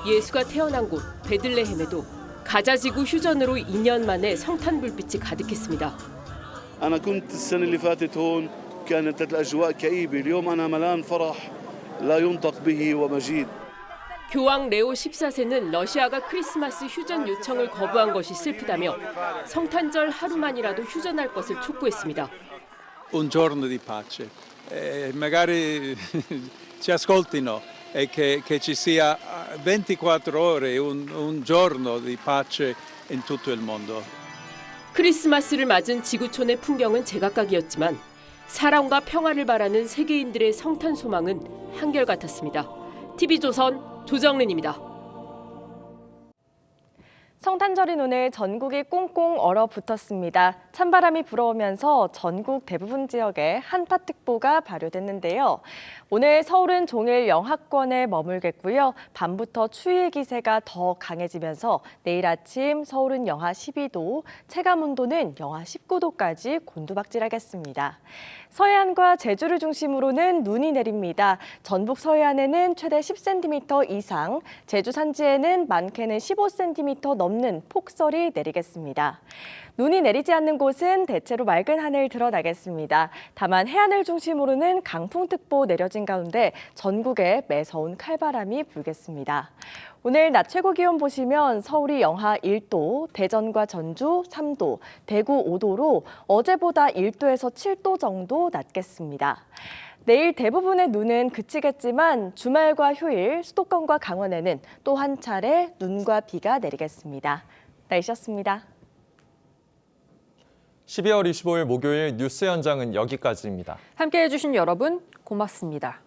예수가 태어난 곳 베들레헴에도 가자지구 휴전으로 2년 만에 성탄 불빛이 가득했습니다. أنا كنت السنة اللي فاتت هون كانت الأجواء كئيبة اليوم أنا ملان فرح لا ينطق به ومجيد. 교황 레오 14세는 러시아가 크리스마스 휴전 요청을 거부한 것이 슬프다며 성탄절 하루만이라도 휴전할 것을 촉구했습니다. Un giorno di pace. Magari ci ascoltino e che ci sia 24 ore, un giorno di pace in tutto il mondo. 크리스마스를 맞은 지구촌의 풍경은 제각각이었지만 사랑과 평화를 바라는 세계인들의 성탄 소망은 한결같았습니다. TV조선 조정린입니다. 성탄절인 오늘 전국이 꽁꽁 얼어붙었습니다. 찬바람이 불어오면서 전국 대부분 지역에 한파특보가 발효됐는데요. 오늘 서울은 종일 영하권에 머물겠고요. 밤부터 추위 기세가 더 강해지면서 내일 아침 서울은 영하 12도, 체감온도는 영하 19도까지 곤두박질하겠습니다. 서해안과 제주를 중심으로는 눈이 내립니다. 전북 서해안에는 최대 10cm 이상, 제주 산지에는 많게는 15cm 넘는 폭설이 내리겠습니다. 눈이 내리지 않는 곳은 대체로 맑은 하늘 드러나겠습니다. 다만 해안을 중심으로는 강풍특보 내려진 가운데 전국에 매서운 칼바람이 불겠습니다. 오늘 낮 최고 기온 보시면 서울이 영하 1도, 대전과 전주 3도, 대구 5도로 어제보다 1도에서 7도 정도 낮겠습니다. 내일 대부분의 눈은 그치겠지만 주말과 휴일, 수도권과 강원에는 또 한 차례 눈과 비가 내리겠습니다. 날씨였습니다. 12월 25일 목요일 뉴스 현장은 여기까지입니다. 함께해 주신 여러분 고맙습니다.